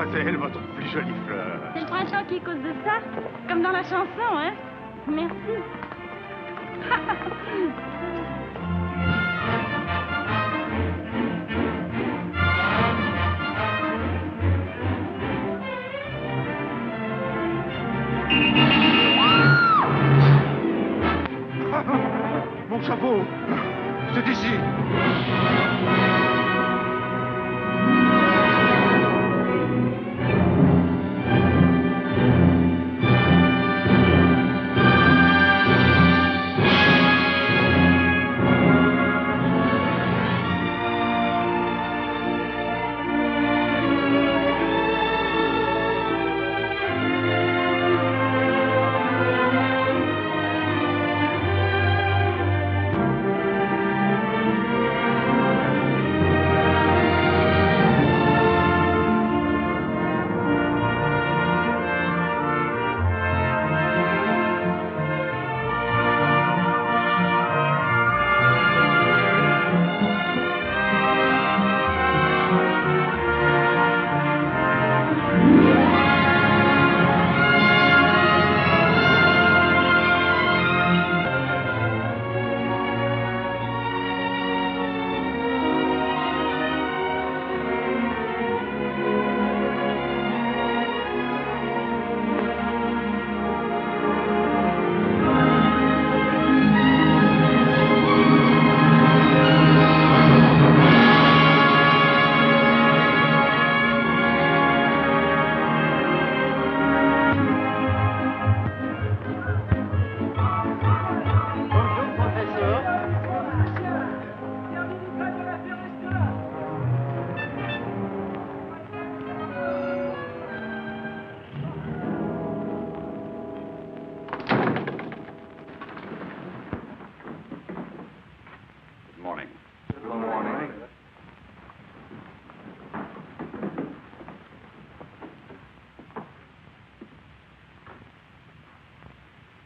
mademoiselle, votre plus jolie fleur. C'est le printemps qui est cause de ça, comme dans la chanson, hein? Merci. Mon chapeau, c'est ici.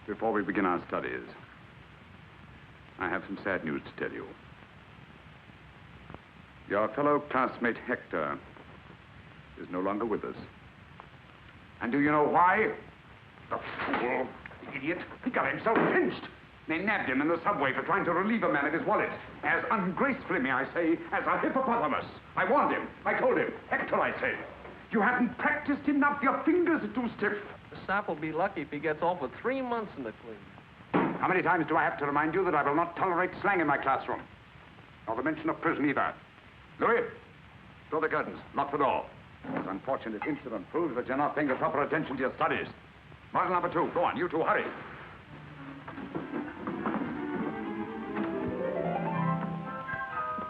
Before we begin our studies, I have some sad news to tell you. Your fellow classmate Hector is no longer with us. And do you know why? The fool, the idiot, he got himself pinched. They nabbed him in the subway for trying to relieve a man of his wallet. As ungracefully, may I say, as a hippopotamus. I warned him. I told him. Hector, I said, you haven't practiced enough. Your fingers are too stiff. The sap will be lucky if he gets off with 3 months in the clean. How many times do I have to remind you that I will not tolerate slang in my classroom? Nor the mention of prison either. Louis, draw the curtains. Lock the door. This unfortunate incident proves that you're not paying the proper attention to your studies. Model number 2. Go on, you two, hurry.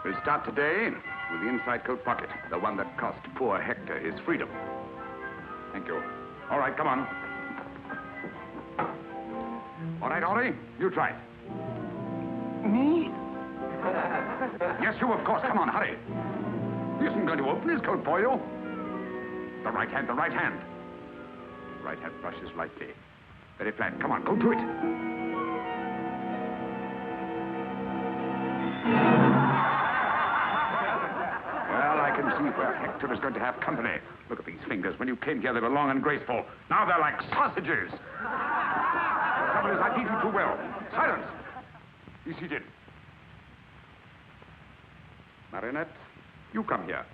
We'll start today with the inside coat pocket, the one that cost poor Hector his freedom. Thank you. All right, come on. All right, Henri, you try it. Me? Yes, you, of course. Come on, hurry. He isn't going to open his coat for you. The right hand, the right hand. Right hand brushes lightly. Very flat. Come on, go to it. Well, I can see where Hector is going to have company. Look at these fingers. When you came here, they were long and graceful. Now they're like sausages. The trouble is, I beat you too well. Silence. Be seated. Marinette, you come here.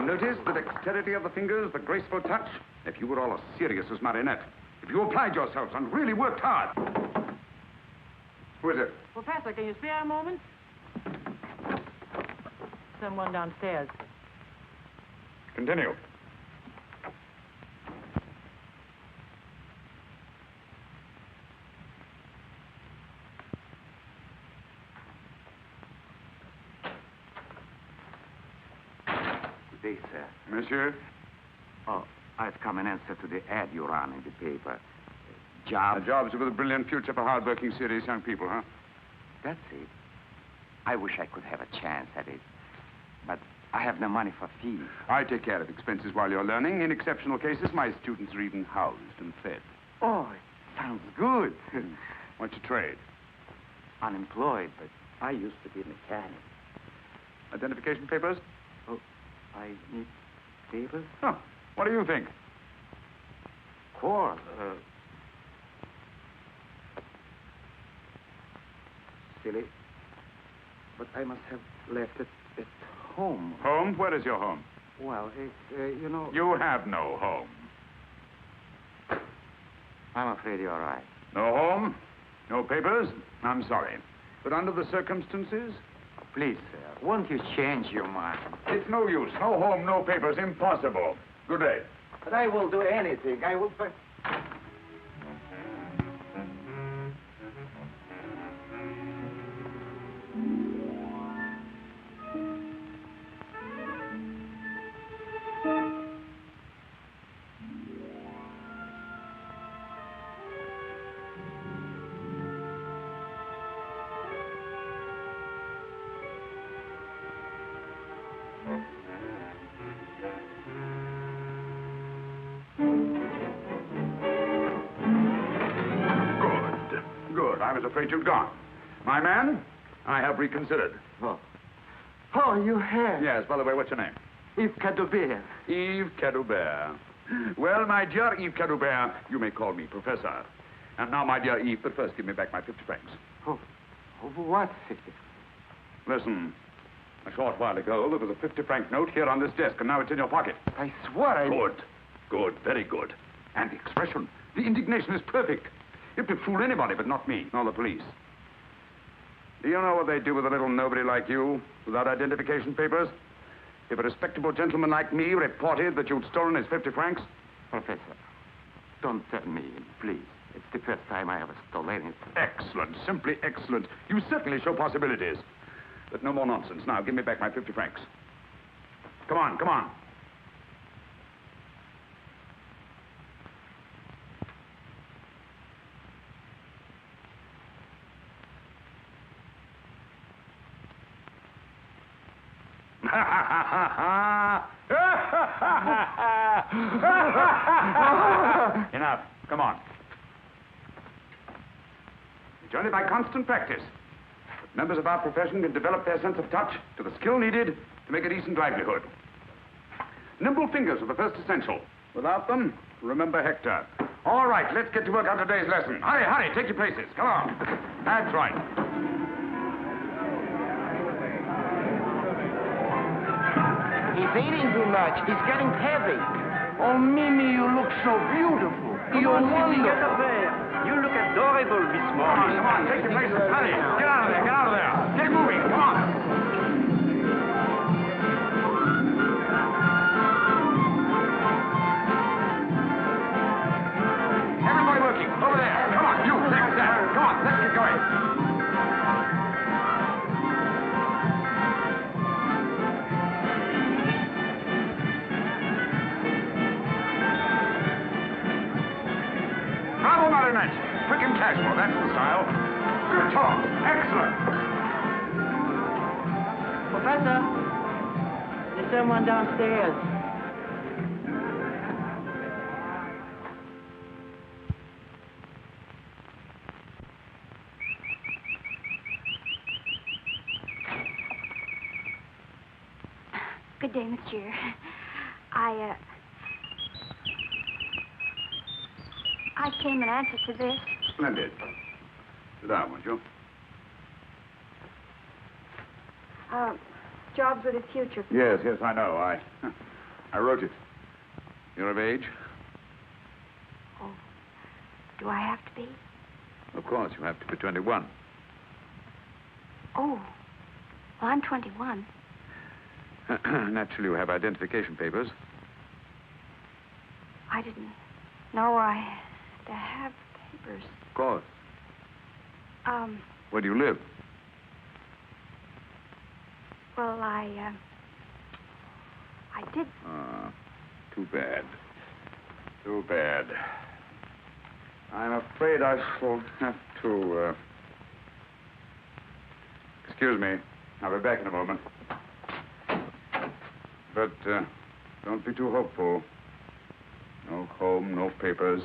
Notice the dexterity of the fingers, the graceful touch? If you were all as serious as Marinette, if you applied yourselves and really worked hard. Who is it? Professor, can you spare a moment? Someone downstairs. Continue. Good day, sir. Monsieur? Oh, I've come in answer to the ad you ran in the paper. Job? Jobs with a brilliant future for hard-working, serious young people, huh? That's it. I wish I could have a chance at it. But I have no money for fees. I take care of expenses while you're learning. In exceptional cases, my students are even housed and fed. Oh, it sounds good. What's your trade? Unemployed, but I used to be a mechanic. Identification papers? Oh, I need papers? Oh, what do you think? Of course. Silly. But I must have left it at home. Home? Where is your home? Well, it's, you know... You have no home. I'm afraid you're right. No home? No papers? I'm sorry. But under the circumstances? Please, sir, won't you change your mind? It's no use. No home, no papers. Impossible. Good day. But I will do anything. I will... I was afraid you'd gone. My man, I have reconsidered. Oh. Oh, you have? Yes, by the way, what's your name? Yves Cadubert. Yves Cadubert. Well, my dear Yves Cadubert, you may call me Professor. And now, my dear Yves, but first give me back my 50 francs. Oh, what 50? Listen, a short while ago, there was a 50-franc note here on this desk, and now it's in your pocket. I swear I... Good. Good, very good. And the expression, the indignation is perfect. It would fool anybody, but not me, nor the police. Do you know what they do with a little nobody like you, without identification papers? If a respectable gentleman like me reported that you'd stolen his 50 francs... Professor, don't tell me, please. It's the first time I ever stole anything. Excellent, simply excellent. You certainly show possibilities. But no more nonsense. Now, give me back my 50 francs. Come on, come on. Enough. Come on. It's only by constant practice that members of our profession can develop their sense of touch to the skill needed to make a decent livelihood. Nimble fingers are the first essential. Without them, remember Hector. All right, let's get to work on today's lesson. Hurry, hurry, take your places. Come on. That's right. He's eating too much. He's getting heavy. Oh, Mimi, you look so beautiful. You're wonderful. Get up there. You look adorable this morning. Come on, take your places. Hurry. Get out of there, get out of there. Get moving, come on. Everybody working. Over there. Come on, you, next that. Come on, let's get going. Bravo, Marionette. Quick and casual, that's the style. Good talk. Excellent. Professor, there's someone downstairs. Good day, monsieur. I came in answer to this. Splendid. Sit down, won't you? Jobs with a future. Yes, yes, I know. I wrote it. You're of age? Oh, do I have to be? Of course, you have to be 21. Oh, well, I'm 21. Naturally, you have identification papers. I didn't know I had to have papers. Of course. Where do you live? Well, I did. Too bad. Too bad. I'm afraid I shall have to Excuse me. I'll be back in a moment. But don't be too hopeful. No home, no papers.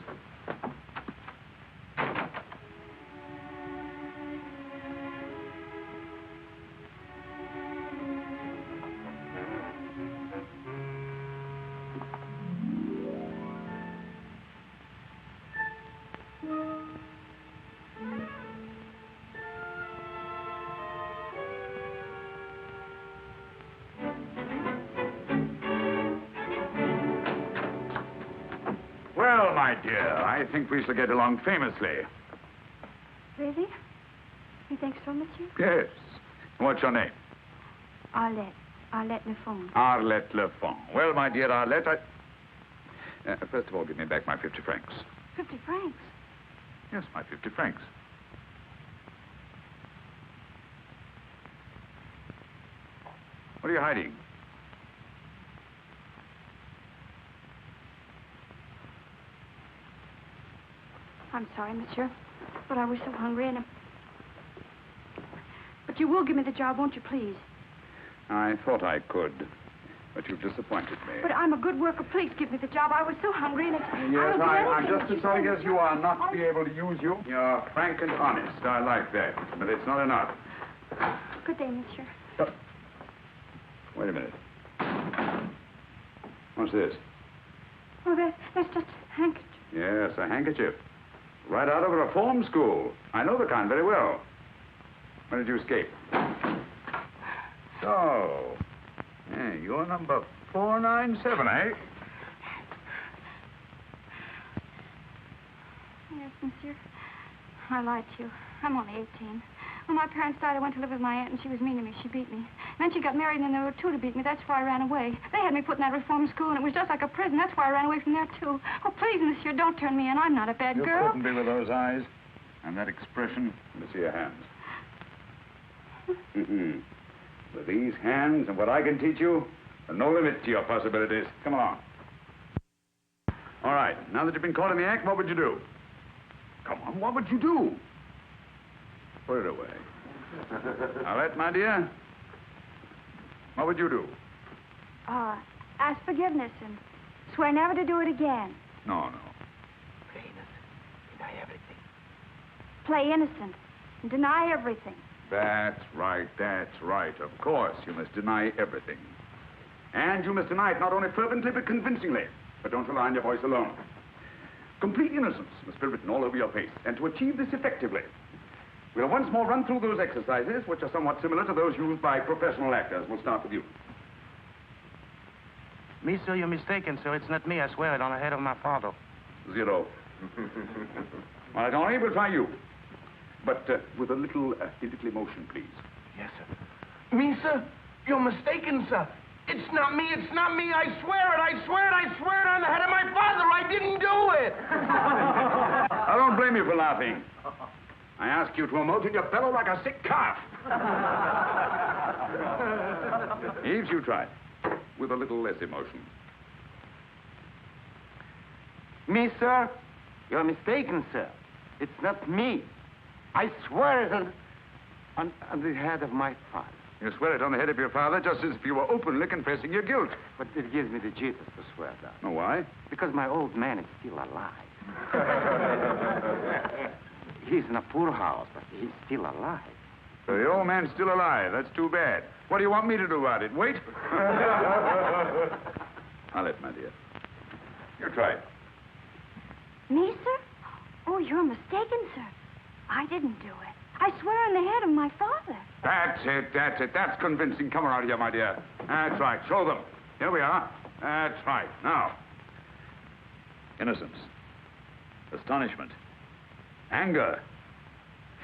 Well, my dear, I think we shall get along famously. Really? You think so, monsieur? Yes. What's your name? Arlette. Arlette Lafron. Arlette Lafron. Well, my dear Arlette, first of all, give me back my 50 francs. 50 francs? Yes, my 50 francs. What are you hiding? I'm sorry, monsieur, but I was so hungry and... But you will give me the job, won't you, please? I thought I could, but you've disappointed me. But I'm a good worker. Please give me the job. I was so hungry and... Yes, I'm just as sorry as you are not to be able to use you. You're frank and honest. I like that, but it's not enough. Good day, monsieur. Wait a minute. What's this? Oh, that's just a handkerchief. Yes, a handkerchief. Right out of a reform school. I know the kind very well. When did you escape? So, you're number 497, eh? Yes, monsieur. I lied to you. I'm only 18. When my parents died, I went to live with my aunt, and she was mean to me. She beat me. Then she got married, and then there were two to beat me. That's why I ran away. They had me put in that reform school, and it was just like a prison. That's why I ran away from there, too. Oh, please, monsieur, don't turn me in. I'm not a bad girl. You couldn't be with those eyes and that expression. Let me see your hands. With these hands and what I can teach you, there are no limits to your possibilities. Come along. All right, now that you've been caught in the act, what would you do? Come on, what would you do? Put it away. Arlette, my dear, what would you do? Ask forgiveness and swear never to do it again. No. Play innocent. Deny everything. Play innocent and deny everything. That's right. Of course, you must deny everything. And you must deny it not only fervently, but convincingly. But don't rely on your voice alone. Complete innocence must be written all over your face. And to achieve this effectively, we'll once more run through those exercises, which are somewhat similar to those used by professional actors. We'll start with you. Me, sir, you're mistaken, sir. It's not me, I swear it, on the head of my father. 0. All right, Henri, we'll try you. But with a little emotion, please. Yes, sir. Me, sir? You're mistaken, sir. It's not me. I swear it on the head of my father. I didn't do it. I don't blame you for laughing. I ask you to emote and you bellow like a sick calf. Yves, you try. With a little less emotion. Me, sir? You're mistaken, sir. It's not me. I swear it on the head of my father. You swear it on the head of your father just as if you were openly confessing your guilt. But it gives me the jitters to swear that. No, why? Because my old man is still alive. He's in a poorhouse, but he's still alive. So the old man's still alive. That's too bad. What do you want me to do about it? Wait? Arlette, my dear. You try it. Me, sir? Oh, you're mistaken, sir. I didn't do it. I swear on the head of my father. That's it. That's convincing. Come around here, my dear. That's right. Show them. Here we are. That's right. Now. Innocence. Astonishment. Anger.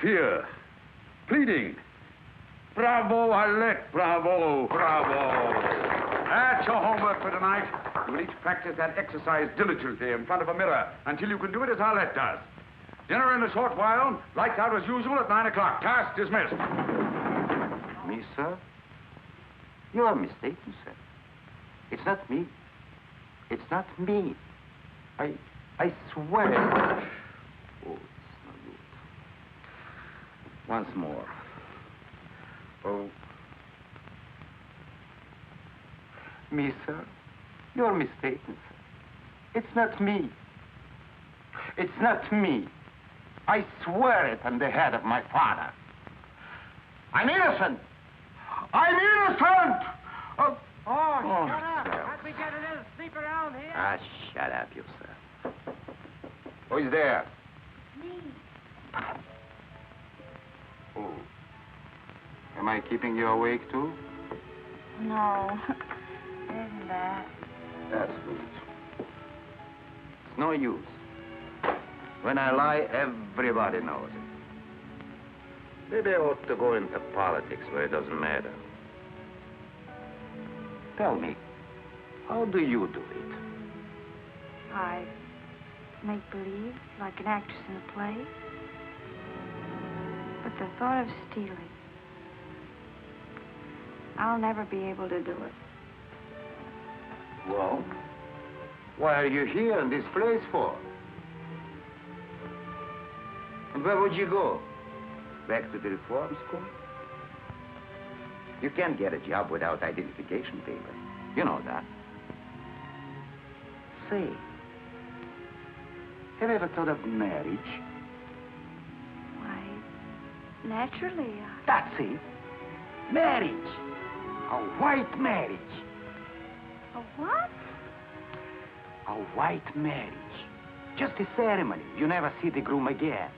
Fear. Pleading. Bravo, Arlette. Bravo. That's your homework for tonight. You will each practice that exercise diligently in front of a mirror until you can do it as Arlette does. Dinner in a short while. Lights out as usual at 9 o'clock. Task dismissed. Me, sir? You are mistaken, sir. It's not me. It's not me. I swear it. Oh, it's not good. Once more. Oh. Me, sir? You're mistaken, sir. It's not me. It's not me. I swear it on the head of my father. I'm innocent. I'm innocent! Oh, shut up. sir. Can't we get a little sleep around here? Ah, shut up, you, sir. Who is there? Me. Oh. Am I keeping you awake, too? No. Isn't that? That's good. It's no use. When I lie, everybody knows it. Maybe I ought to go into politics where it doesn't matter. Tell me, how do you do it? I make believe, like an actress in a play. But the thought of stealing, I'll never be able to do it. Well, why are you here in this place for? And where would you go? Back to the reform school? You can't get a job without identification paper. You know that. Say, have you ever thought of marriage? Why, naturally, That's it. Marriage. A white marriage. A what? A white marriage. Just a ceremony. You never see the groom again.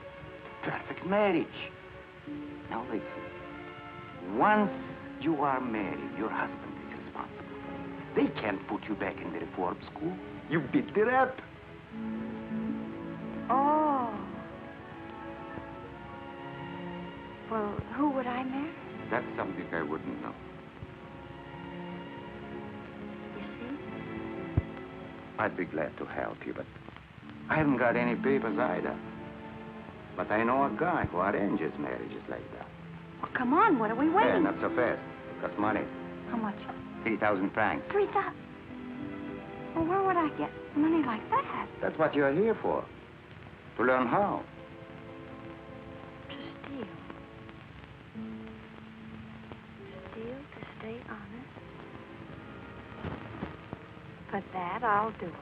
Perfect marriage. Now listen. Once you are married, your husband is responsible. They can't put you back in the reform school. You beat it up. Oh. Well, who would I marry? That's something I wouldn't know. You see? I'd be glad to help you, but I haven't got any papers either. But I know a guy who arranges marriages like that. Well, come on, what are we waiting? Not so fast. It costs money. How much? 3,000 francs. 3,000. Well, where would I get money like that? That's what you're here for. To learn how. To steal. Steal to stay honest. For that, I'll do it.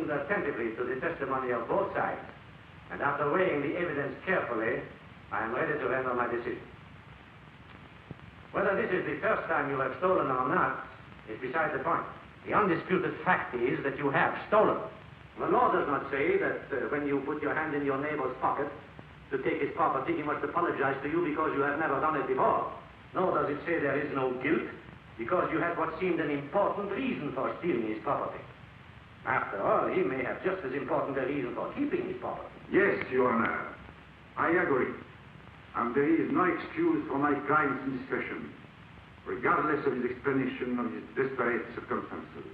Attentively to the testimony of both sides, and after weighing the evidence carefully, I am ready to render my decision. Whether this is the first time you have stolen or not is beside the point. The undisputed fact is that you have stolen. The law does not say that when you put your hand in your neighbor's pocket to take his property, he must apologize to you because you have never done it before. Nor does it say there is no guilt because you had what seemed an important reason for stealing his property. After all, he may have just as important a reason for keeping his property. Yes, Your Honor. I agree. And there is no excuse for my client's indiscretion, regardless of his explanation of his desperate circumstances.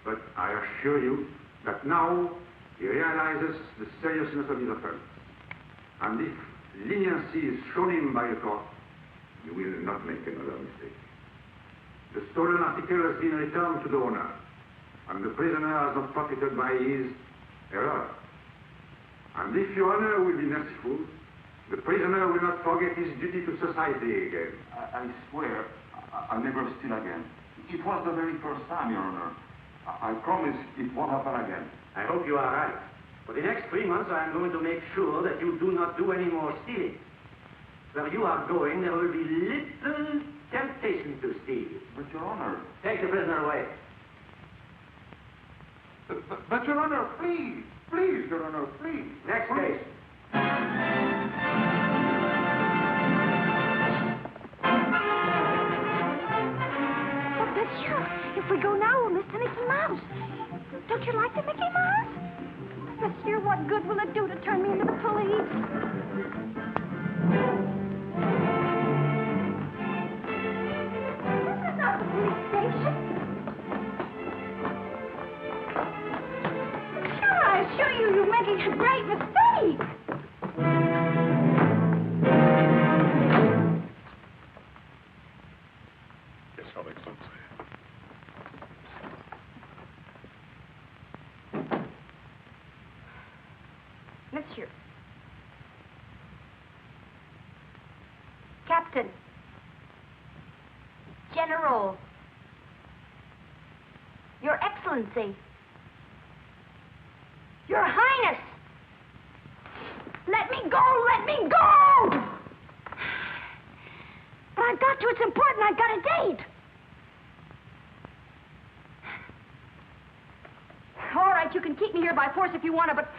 But I assure you that now he realizes the seriousness of his offense. And if leniency is shown him by the court, you will not make another mistake. The stolen article has been returned to the owner, and the prisoner has not profited by his error. And if Your Honor will be merciful, the prisoner will not forget his duty to society again. I swear I'll never steal again. It was the very first time, Your Honor. I promise it won't happen again. I hope you are right. For the next 3 months, I am going to make sure that you do not do any more stealing. Where you are going, there will be little temptation to steal. But, Your Honor... Take the prisoner away. But Your Honor, please. Please, Your Honor, please. Next case. But, monsieur, if we go now, we'll miss the Mickey Mouse. Don't you like the Mickey Mouse? Monsieur, what good will it do to turn me into the police? This is not the police station. Sure, I assure you, you're making a great mistake. Yes, Your Excellency. Monsieur. Captain. General. Your Excellency. Your Highness. Let me go! Let me go! But I've got to. It's important. I've got a date. All right, you can keep me here by force if you want to, but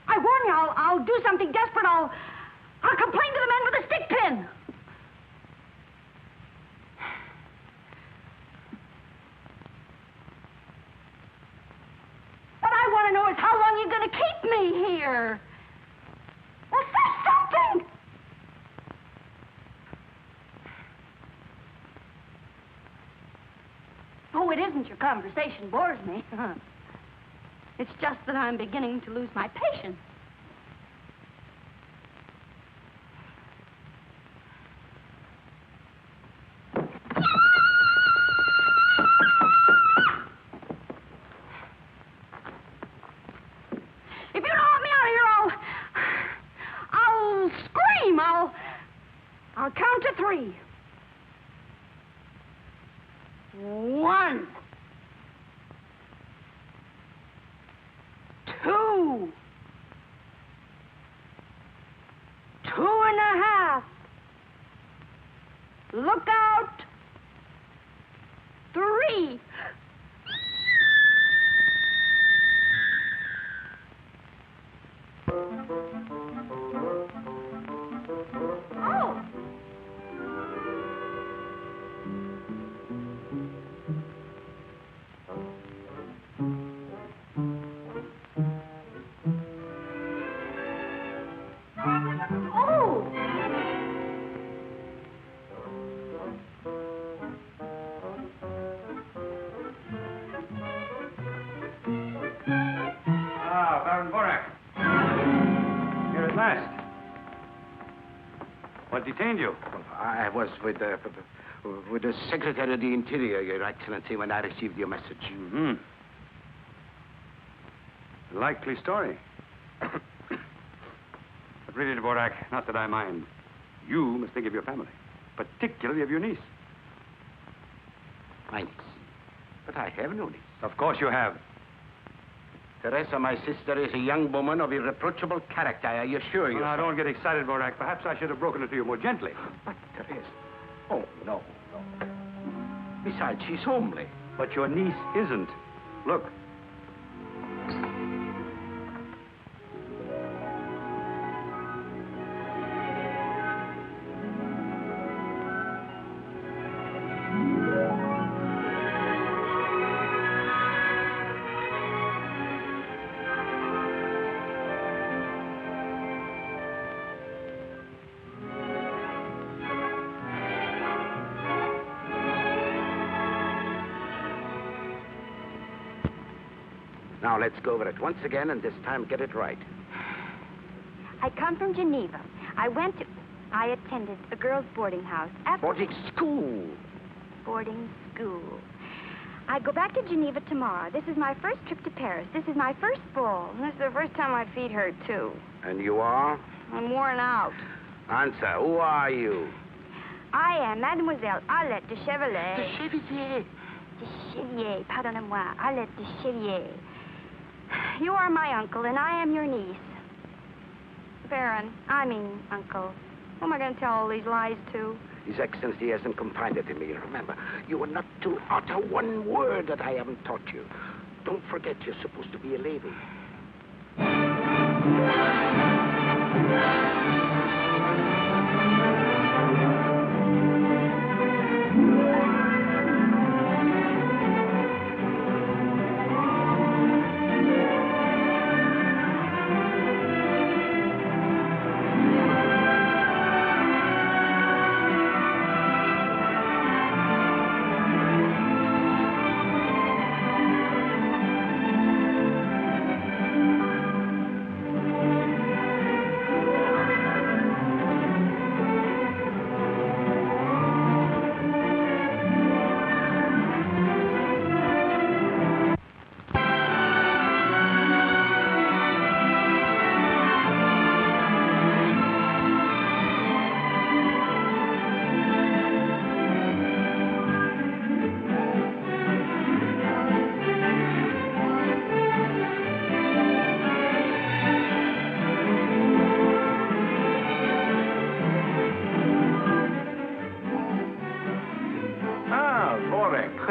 I warn you, I'll do something desperate. I'll complain to the men with a stick pin. What I want to know is how long you're going to keep me here. Well, say something. Oh, it isn't your conversation bores me. It's just that I'm beginning to lose my patience. If you don't let me out of here, I'll scream. I'll count to 3. 1. 2. 2.5. Look out. 3. Oh. What detained you? I was with the Secretary of the Interior, Your Excellency, when I received your message. Mm-hmm. Likely story. But really, Dvorak, not that I mind. You must think of your family, particularly of your niece. My niece? But I have no niece. Of course you have. Teresa, my sister, is a young woman of irreproachable character, I assure you. Now, don't get excited, Dvorak. Perhaps I should have broken it to you more gently. But, Teresa... Oh, no. Besides, she's homely. But your niece isn't. Look. Now, let's go over it once again, and this time get it right. I come from Geneva. I attended a girls' boarding house. Boarding school. Boarding school. I go back to Geneva tomorrow. This is my first trip to Paris. This is my first ball. And this is the first time my feet hurt, too. And you are? I'm worn out. Answer, who are you? I am Mademoiselle Arlette de Chevalier. De Chevalier. De Chevalier, pardonnez-moi. Arlette de Chevalier. You are my uncle, and I am your niece. Uncle. Who am I going to tell all these lies to? His Excellency hasn't confided in me. Remember, you are not to utter one word that I haven't taught you. Don't forget you're supposed to be a lady.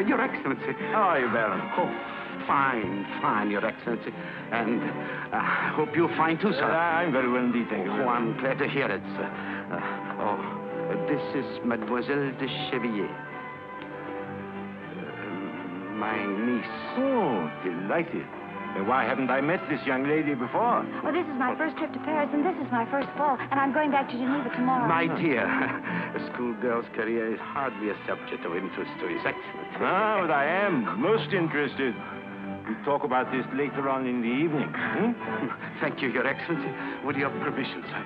Your Excellency. How are you, Baron? Oh, fine, Your Excellency. And I hope you're fine too, sir. I'm very well indeed, thank you. Oh, I'm glad to hear it, sir. This is Mademoiselle de Chevalier. My niece. Oh, delighted. Why haven't I met this young lady before? Well, this is my first trip to Paris, and this is my first ball, and I'm going back to Geneva tomorrow. My dear, a schoolgirl's career is hardly a subject of interest to His Excellency. Ah, but I am most interested. We'll talk about this later on in the evening. Thank you, Your Excellency. With your permission, sir.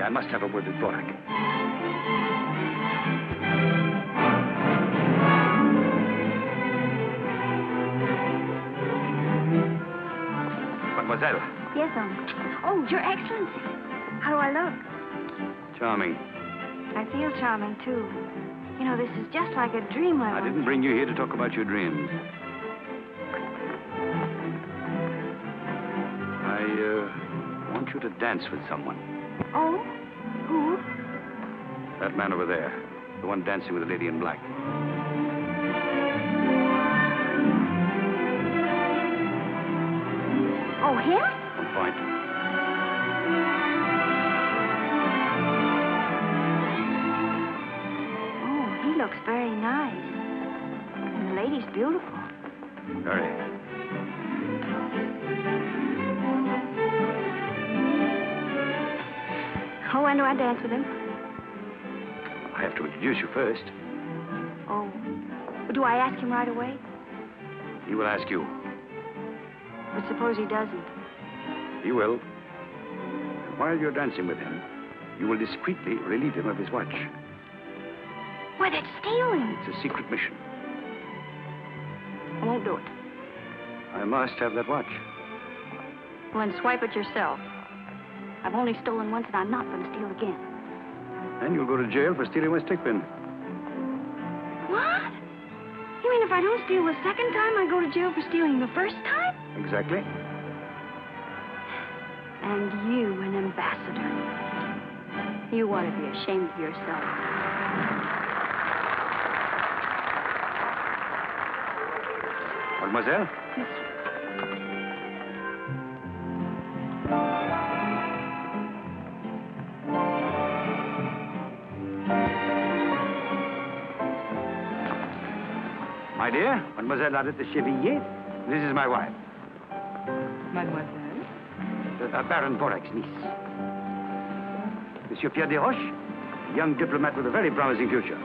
I must have a word with Dvorak. Mademoiselle. Yes, Uncle. Oh, Your Excellency. How do I look? Charming. I feel charming, too. You know, this is just like a dream I didn't bring you here to talk about your dreams. I want you to dance with someone. Oh? Who? That man over there. The one dancing with the lady in black. Oh, him? On point. Oh, he looks very nice. And the lady's beautiful. Very. Oh, when do I dance with him? I have to introduce you first. Oh. Do I ask him right away? He will ask you. But suppose he doesn't? He will. And while you're dancing with him, you will discreetly relieve him of his watch. Why, that's stealing. It's a secret mission. I won't do it. I must have that watch. Well, then swipe it yourself. I've only stolen once, and I'm not going to steal again. And you'll go to jail for stealing my stick pin. What? You mean if I don't steal the second time, I go to jail for stealing the first time? Exactly. And you, an ambassador. You ought to be ashamed of yourself. Mademoiselle? My dear, Mademoiselle Arlette de Chevillier, this is my wife. Mademoiselle? Baron Dvorak's niece. Monsieur Pierre de Roche, a young diplomat with a very promising future.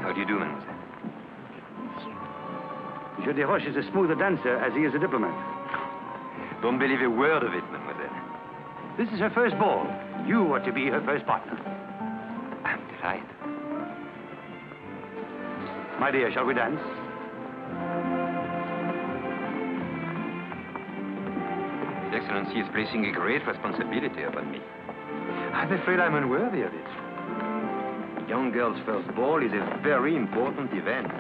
How do you do, mademoiselle? Monsieur de Roche is as smooth a dancer as he is a diplomat. Don't believe a word of it, mademoiselle. This is her first ball. You are to be her first partner. I'm delighted. My dear, shall we dance? His Excellency is placing a great responsibility upon me. I'm afraid I'm unworthy of it. A young girl's first ball is a very important event.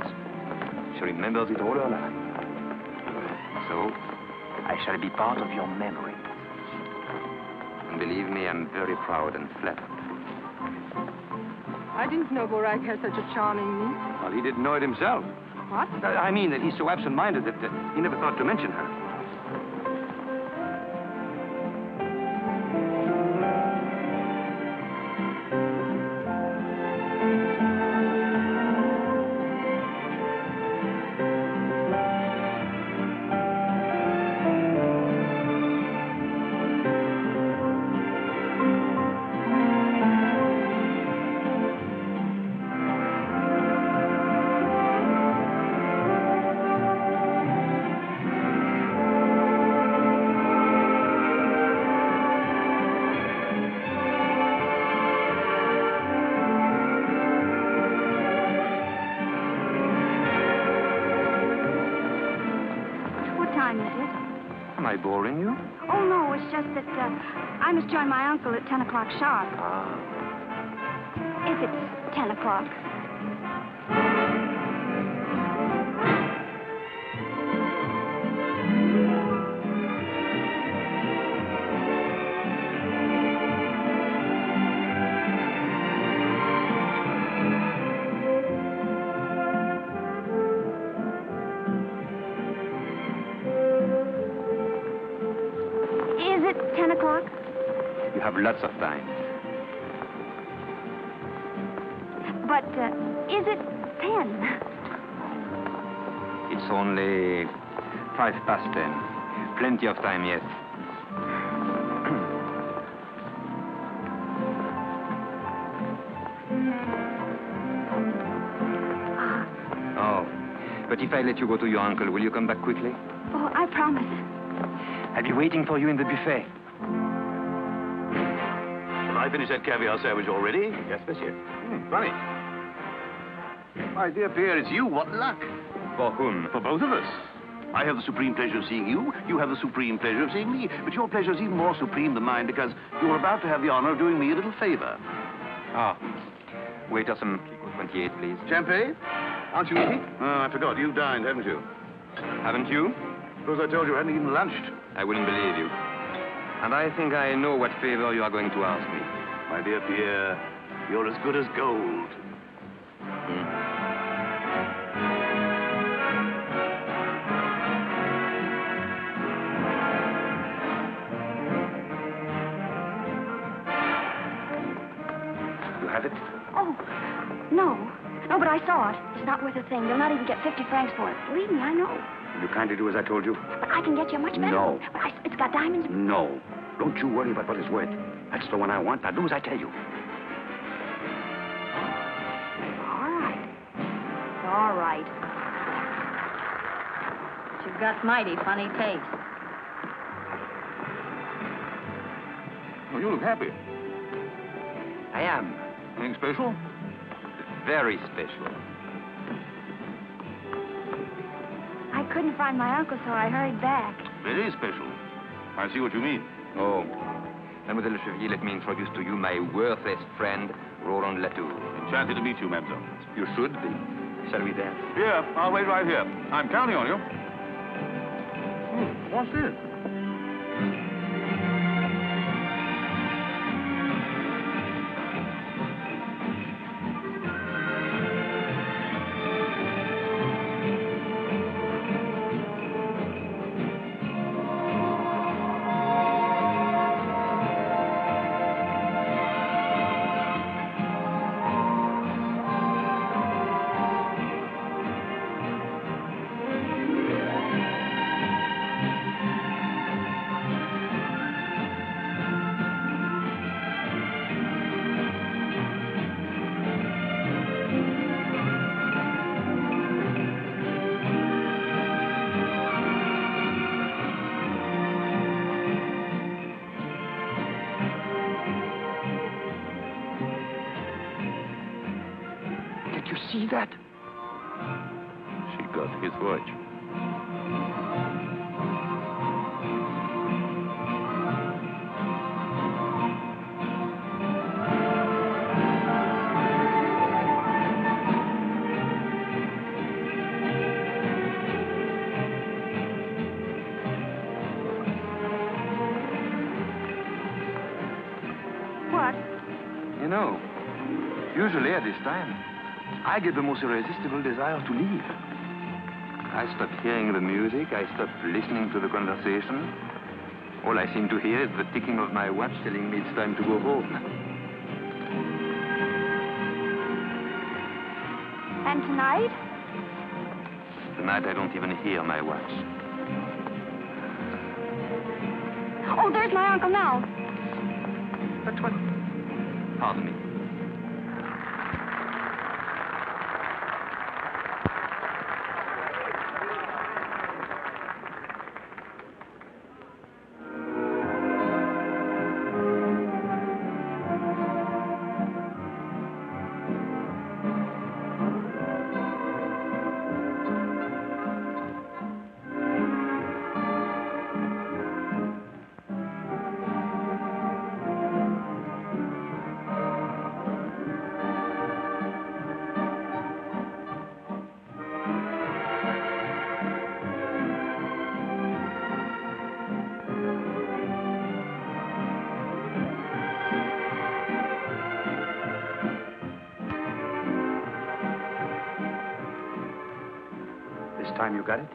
She remembers it all her life. So, I shall be part of your memory. And believe me, I'm very proud and flattered. I didn't know Dvorak had such a charming niece. Well, he didn't know it himself. What? I mean that he's so absent-minded that he never thought to mention her. Am I boring you? Oh, no, it's just that I must join my uncle at 10 o'clock sharp. Ah. If it's 10 o'clock. You have lots of time. But is it 10? It's only 10:05. Plenty of time yet. Oh, but if I let you go to your uncle, will you come back quickly? Oh, I promise. I'll be waiting for you in the buffet. I finished that caviar sandwich already? Yes, monsieur. Funny. My dear Pierre, it's you. What luck. For whom? For both of us. I have the supreme pleasure of seeing you. You have the supreme pleasure of seeing me. But your pleasure is even more supreme than mine because you're about to have the honor of doing me a little favor. Ah. Waiter, some Pico 28, please. Champagne? Aren't you eating? Oh, I forgot. You've dined, haven't you? Haven't you? Suppose I told you I hadn't even lunched. I wouldn't believe you. And I think I know what favor you are going to ask me. My dear Pierre, you're as good as gold. You have it? Oh, no. No, but I saw it. It's not worth a thing. You'll not even get 50 francs for it. Believe me, I know. Will you kindly do as I told you? But I can get you a much better. No. But it's got diamonds. No. Don't you worry about what it's worth. That's the one I want. Now do as I tell you. All right. All right. But you've got mighty funny taste. Oh, you look happy. I am. Anything special? Very special. I couldn't find my uncle, so I hurried back. Very special. I see what you mean. Oh. Mademoiselle Le Chevalier, let me introduce to you my worthless friend, Roland Latour. Enchanted to meet you, mademoiselle. You should be. Shall we dance? Here, I'll wait right here. I'm counting on you. What's this? is that? She got his watch. You know, usually at this time, I get the most irresistible desire to leave. I stop hearing the music, I stop listening to the conversation. All I seem to hear is the ticking of my watch telling me it's time to go home. And tonight? Tonight I don't even hear my watch. Oh, there's my uncle now. But what? Pardon me. Time you got it?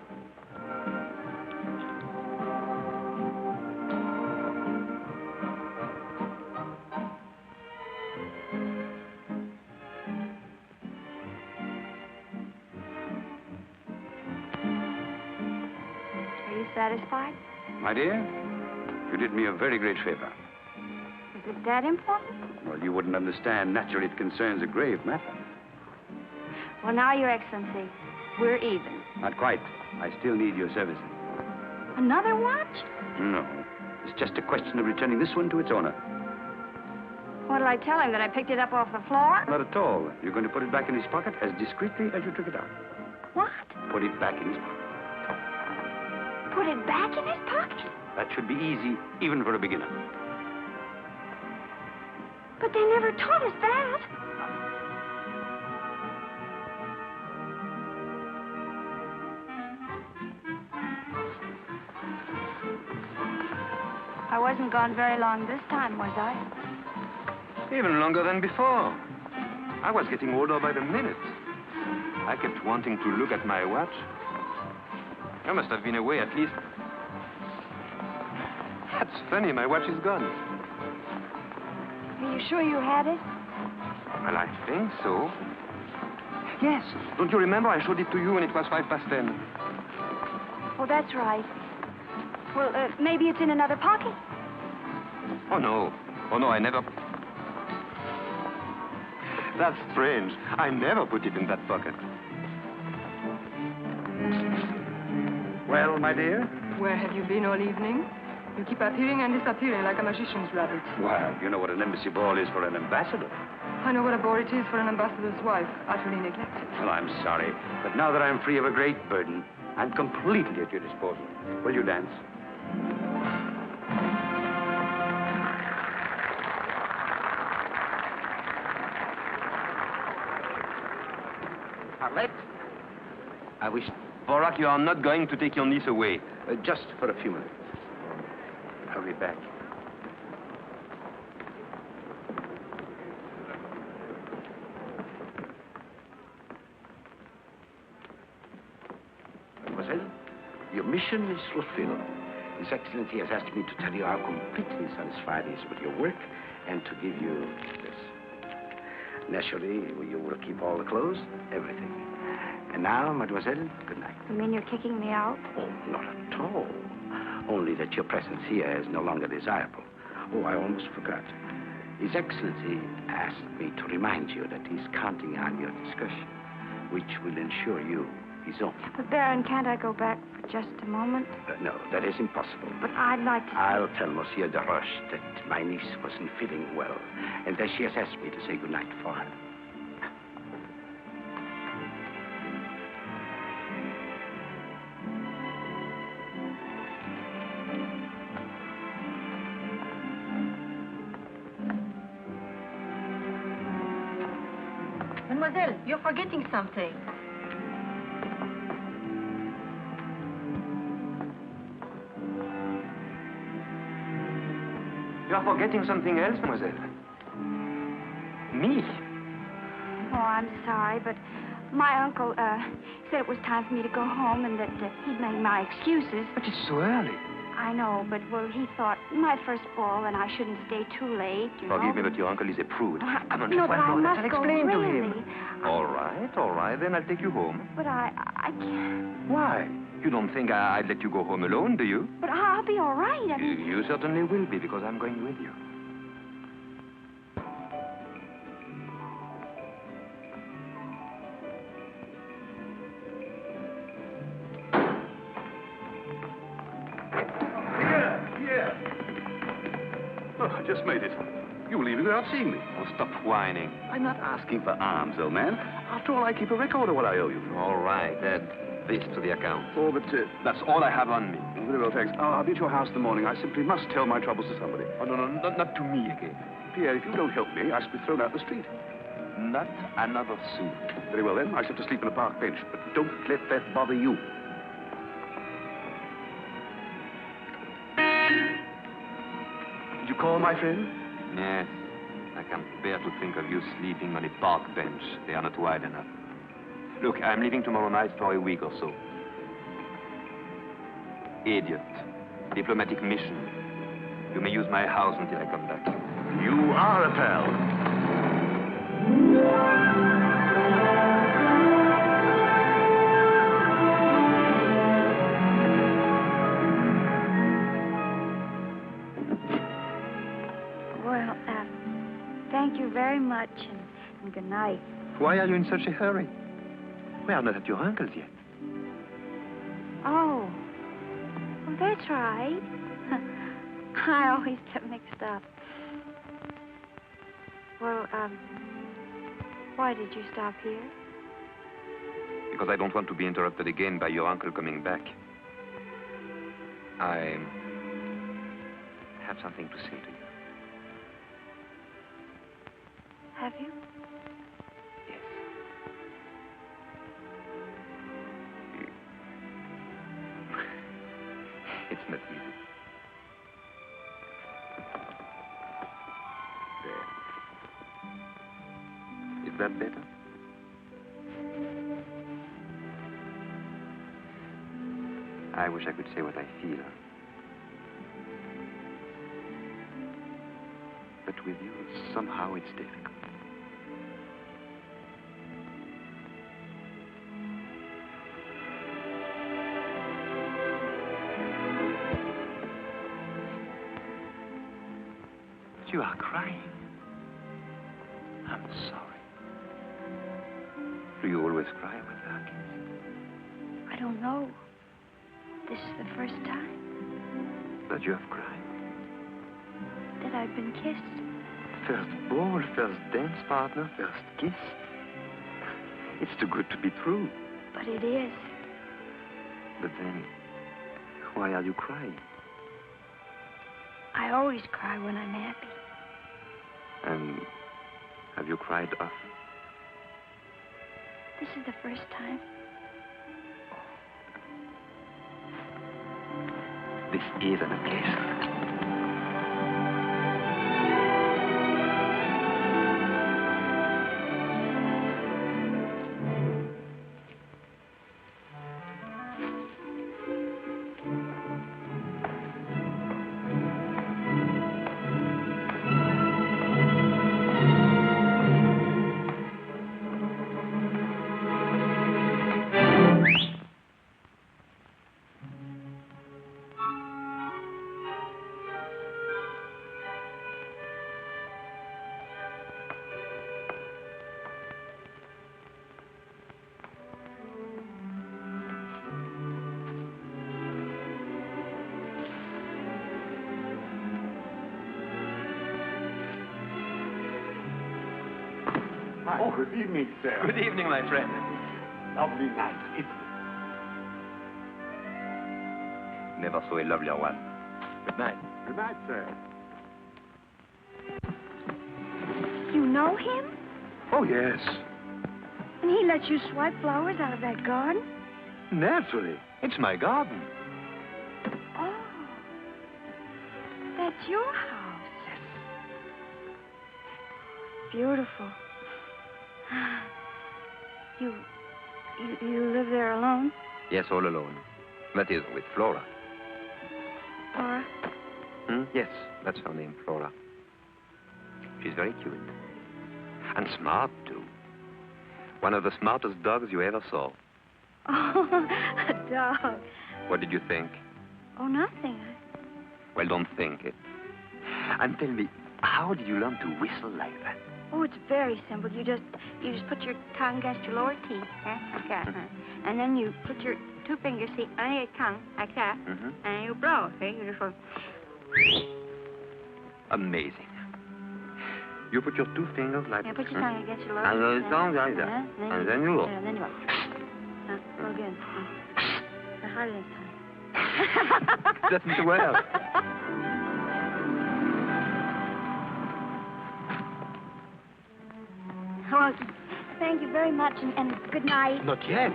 Are you satisfied? My dear, you did me a very great favor. Is it that important? Well, you wouldn't understand. Naturally, it concerns a grave matter. Well, now, Your Excellency, we're even. Not quite. I still need your services. Another watch? No. It's just a question of returning this one to its owner. What'll I tell him, that I picked it up off the floor? Not at all. You're going to put it back in his pocket as discreetly as you took it out. What? Put it back in his pocket. Put it back in his pocket? That should be easy, even for a beginner. But they never taught us that. I wasn't gone very long this time, was I? Even longer than before. I was getting older by the minute. I kept wanting to look at my watch. I must have been away at least. That's funny, my watch is gone. Are you sure you had it? Well, I think so. Yes. Don't you remember I showed it to you when it was 10:05? Oh, that's right. Well, maybe it's in another pocket. Oh, no. Oh, no, I never... That's strange. I never put it in that pocket. Well, my dear? Where have you been all evening? You keep appearing and disappearing like a magician's rabbit. Well, you know what an embassy ball is for an ambassador. I know what a bore it is for an ambassador's wife, utterly neglected. Well, I'm sorry, but now that I'm free of a great burden, I'm completely at your disposal. Will you dance? Arlette? I wish... Dvorak, you are not going to take your niece away. Just for a few minutes. I'll be back. Mademoiselle, your mission is fulfilled. His Excellency has asked me to tell you how completely satisfied he is with your work and to give you this. Naturally, you will keep all the clothes, everything. And now, mademoiselle, good night. You mean you're kicking me out? Oh, not at all. Only that your presence here is no longer desirable. Oh, I almost forgot. His Excellency asked me to remind you that he's counting on your discretion, which will ensure you his own. But, Baron, can't I go back for just a moment? No, that is impossible. But I'd like to... I'll tell Monsieur de Roche that my niece wasn't feeling well, and that she has asked me to say good night for her. Mademoiselle, you're forgetting something. You're forgetting something else, mademoiselle. Me? Oh, I'm sorry, but my uncle, said it was time for me to go home and that he'd make my excuses. But it's so early. I know, but, well, he thought my first ball and I shouldn't stay too late, you know. Forgive me, but your uncle is a prude. Come on, No, just but one I moment. must I'll go, explain to really. him. All right, then I'll take you home. But I can't. Why? You don't think I'd let you go home alone, do you? But I'll be all right. I mean... You certainly will be, because I'm going with you. Pierre! Oh, I just made it. You were leaving without seeing me. Oh, stop whining. I'm not asking for alms, old man. After all, I keep a record of what I owe you. All right, add this to the account. Oh, but That's all I have on me. very well, thanks. I'll be at your house in the morning. I simply must tell my troubles to somebody. Oh, no, not to me again. Pierre, if you don't help me, I shall be thrown out the street. Not another sou. Very well, then. I shall have to sleep on a park bench. But don't let that bother you. Did you call, my friend? Yes. I can't bear to think of you sleeping on a park bench. They are not wide enough. Look, I'm leaving tomorrow night for a week or so. Idiot. Diplomatic mission. You may use my house until I come back. You are a pal. Well, thank you very much, and good night. Why are you in such a hurry? We are not at your uncle's yet. Oh. Well, that's right. I always get mixed up. Well, why did you stop here? Because I don't want to be interrupted again by your uncle coming back. I have something to say to you. Have you? Yes. It's not easy. There. Is that better? I wish I could say what I feel. But with you, somehow it's difficult. You are crying. I'm sorry. Do you always cry with that? I don't know. This is the first time That you have cried? that I've been kissed. First ball, first dance partner, first kiss. It's too good to be true. But it is. But then, why are you crying? I always cry when I'm happy. And have you cried often? This is the first time. This is an occasion. Oh, good evening, sir. Good evening, my friend. Lovely night, isn't it? Never saw a lovelier one. Good night. Good night, sir. You know him? Oh, yes. he let you swipe flowers out of that garden? Naturally. It's my garden. Oh. That's your house. Beautiful. You live there alone? Yes, all alone. That is, with Flora. Flora? Yes, that's her name, Flora. She's very cute. And smart, too. One of the smartest dogs you ever saw. Oh, a dog. What did you think? Oh, nothing. Well, don't think it. And tell me, how did you learn to whistle like that? Oh, it's very simple. You just put your tongue against your lower teeth, like that. And then you put your two fingers, see, under your tongue, like that. And you blow, see? You just go... Amazing. You put your two fingers like... Yeah, put your tongue against your lower and teeth. the tongue like that. And then you go. And then you go. Go again. Harder this time. Doesn't well. Oh, thank you very much, and good night. Not yet.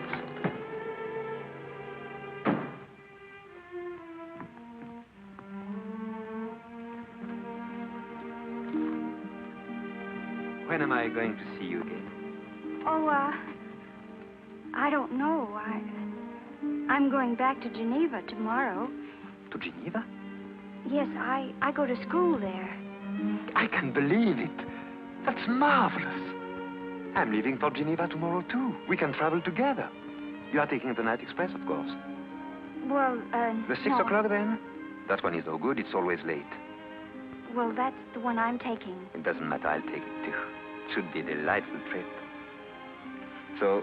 When am I going to see you again? Oh, I don't know. I'm going back to Geneva tomorrow. To Geneva? Yes, I go to school there. I can't believe it. That's marvelous. I'm leaving for Geneva tomorrow, too. We can travel together. You are taking the night express, of course. Well, The 6 no. o'clock, then? That one is no good. It's always late. Well, that's the one I'm taking. It doesn't matter. I'll take it, too. It should be a delightful trip. So,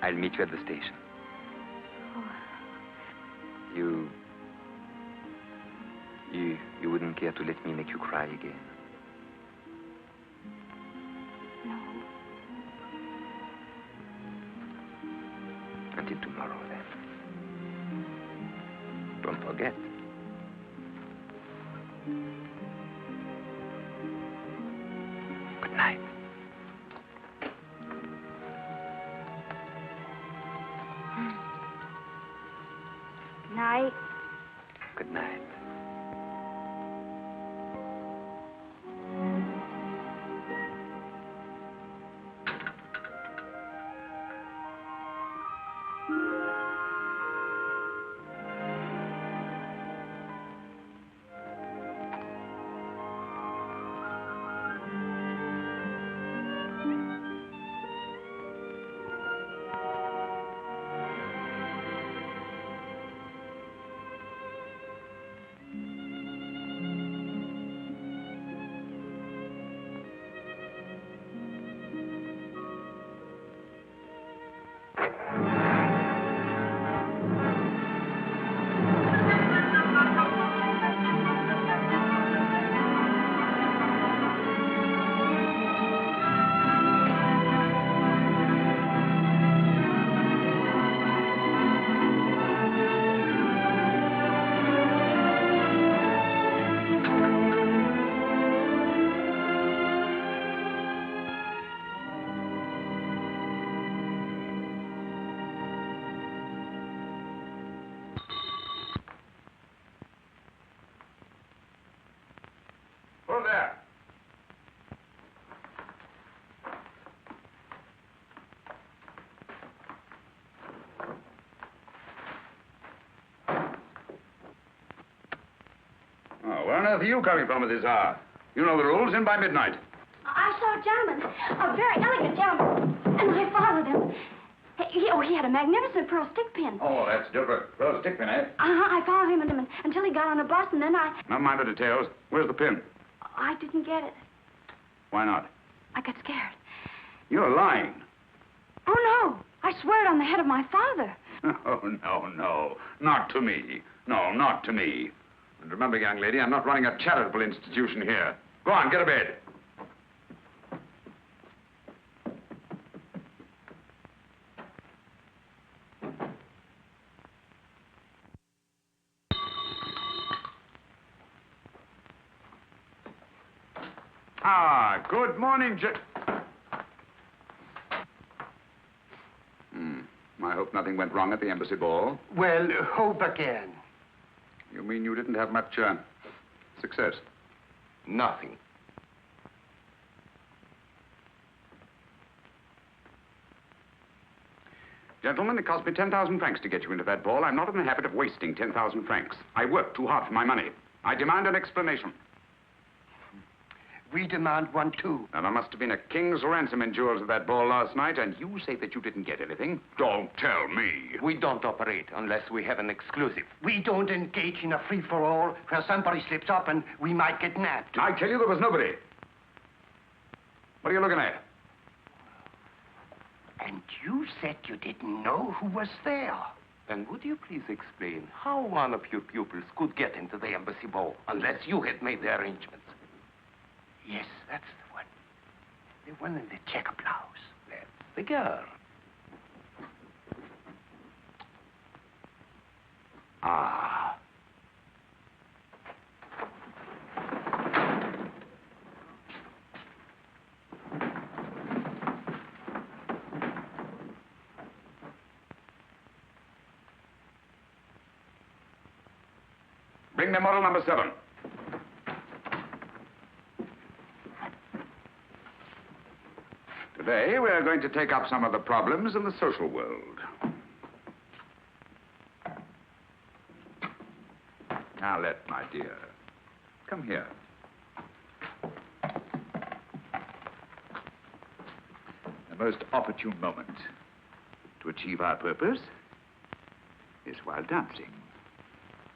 I'll meet you at the station. Oh. You wouldn't care to let me make you cry again? No. Until tomorrow, then. Don't forget. Good night. Night. Good night. Who's there? Oh, where on earth are you coming from at this hour? You know the rules, in by midnight. I saw a gentleman, a very elegant gentleman, and I followed him. He had a magnificent pearl stick pin. Oh, that's different. Pearl stick pin, eh? I followed him until he got on a bus, and then Now mind the details. Where's the pin? I didn't get it. Why not? I got scared. You're lying. Oh, no. I swear it on the head of my father. Oh, no. Not to me. No, not to me. And remember, young lady, I'm not running a charitable institution here. Go on, get to bed. Good morning, hope nothing went wrong at the embassy ball? Well, hope again. You mean you didn't have much, success? Nothing. Gentlemen, it cost me 10,000 francs to get you into that ball. I'm not in the habit of wasting 10,000 francs. I worked too hard for my money. I demand an explanation. We demand one, too. Now, there must have been a king's ransom in jewels at that ball last night, and you say that you didn't get anything? Don't tell me. We don't operate unless we have an exclusive. We don't engage in a free-for-all where somebody slips up and we might get nabbed. I tell you, there was nobody. What are you looking at? And you said you didn't know who was there. Then would you please explain how one of your pupils could get into the embassy ball unless you had made the arrangements? Yes, that's the one. The one in the checker blouse. That's the girl. Ah. Bring me model number 7. Today, we are going to take up some of the problems in the social world. Arlette, my dear, come here. The most opportune moment to achieve our purpose is while dancing.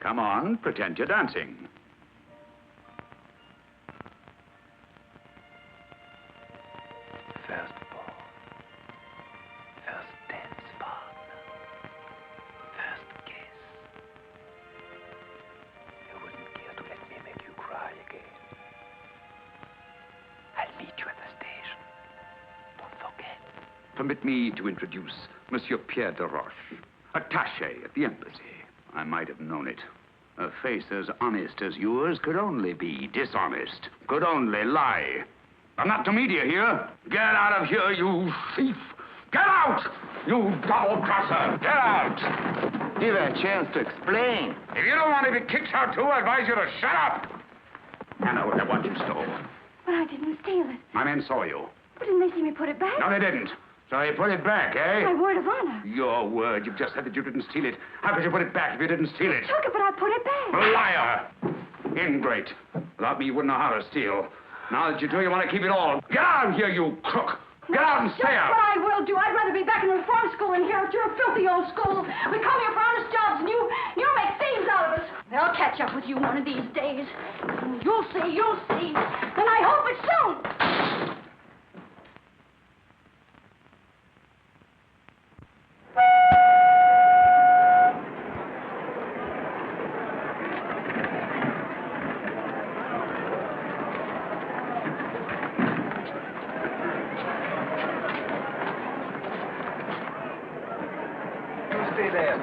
Come on, pretend you're dancing. First ball. First dance partner. First kiss. You wouldn't care to let me make you cry again. I'll meet you at the station. Don't forget. Permit me to introduce Monsieur Pierre de Roche, attaché at the embassy. I might have known it. A face as honest as yours could only be dishonest, could only lie. I'm not to media here. Get out of here, you thief! Get out! You double-crosser! Get out! Give her a chance to explain. If you don't want to be kicked out too, I advise you to shut up! I know what I want you stole. But I didn't steal it. My men saw you. But didn't they see me put it back? No, they didn't. So you put it back, eh? My word of honor. Your word. You've just said that you didn't steal it. How could you put it back if you didn't steal it? I took it, but I put it back. Liar! Ingrate. Without me, you wouldn't know how to steal. Now that you do, you want to keep it all. Get out of here, you crook! Get out and stay out! That's what I will do. I'd rather be back in the reform school than here at your filthy old school. We come here for honest jobs, and you make thieves out of us. They'll catch up with you one of these days. You'll see, and I hope it's soon. Stay there.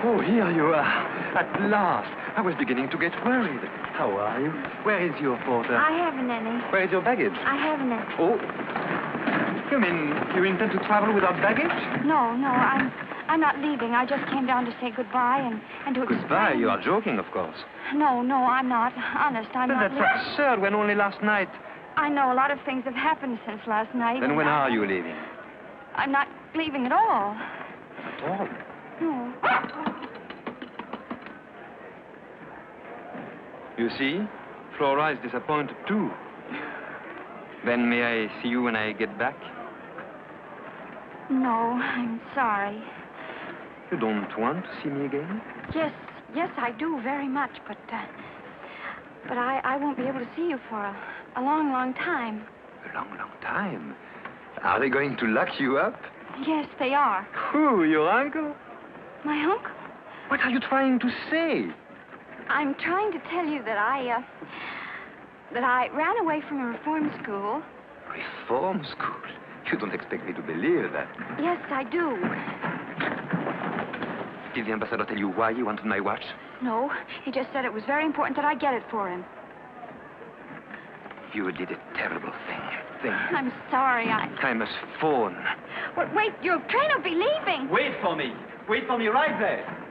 Oh, here you are. At last. I was beginning to get worried. How are you? Where is your porter? I haven't any. Where is your baggage? I haven't any. Oh. You mean you intend to travel without baggage? No, I'm not leaving. I just came down to say goodbye and to explain. Goodbye? You are joking, of course. No, I'm not. Honest, I'm not. That's absurd when only last night. I know a lot of things have happened since last night. Then when are you leaving? I'm not leaving at all. At all? No. You see, Flora is disappointed too. Then may I see you when I get back? No, I'm sorry. You don't want to see me again? Yes, I do very much, but I won't be able to see you for a long, long time. A long, long time? Are they going to lock you up? Yes, they are. Who, your uncle? My uncle? What are you trying to say? I'm trying to tell you that I ran away from a reform school. Reform school? You don't expect me to believe that. Yes, I do. Did the ambassador tell you why he wanted my watch? No, he just said it was very important that I get it for him. You did a terrible thing. I'm sorry, I must phone. But wait, your train will be leaving. Wait for me. Wait for me right there.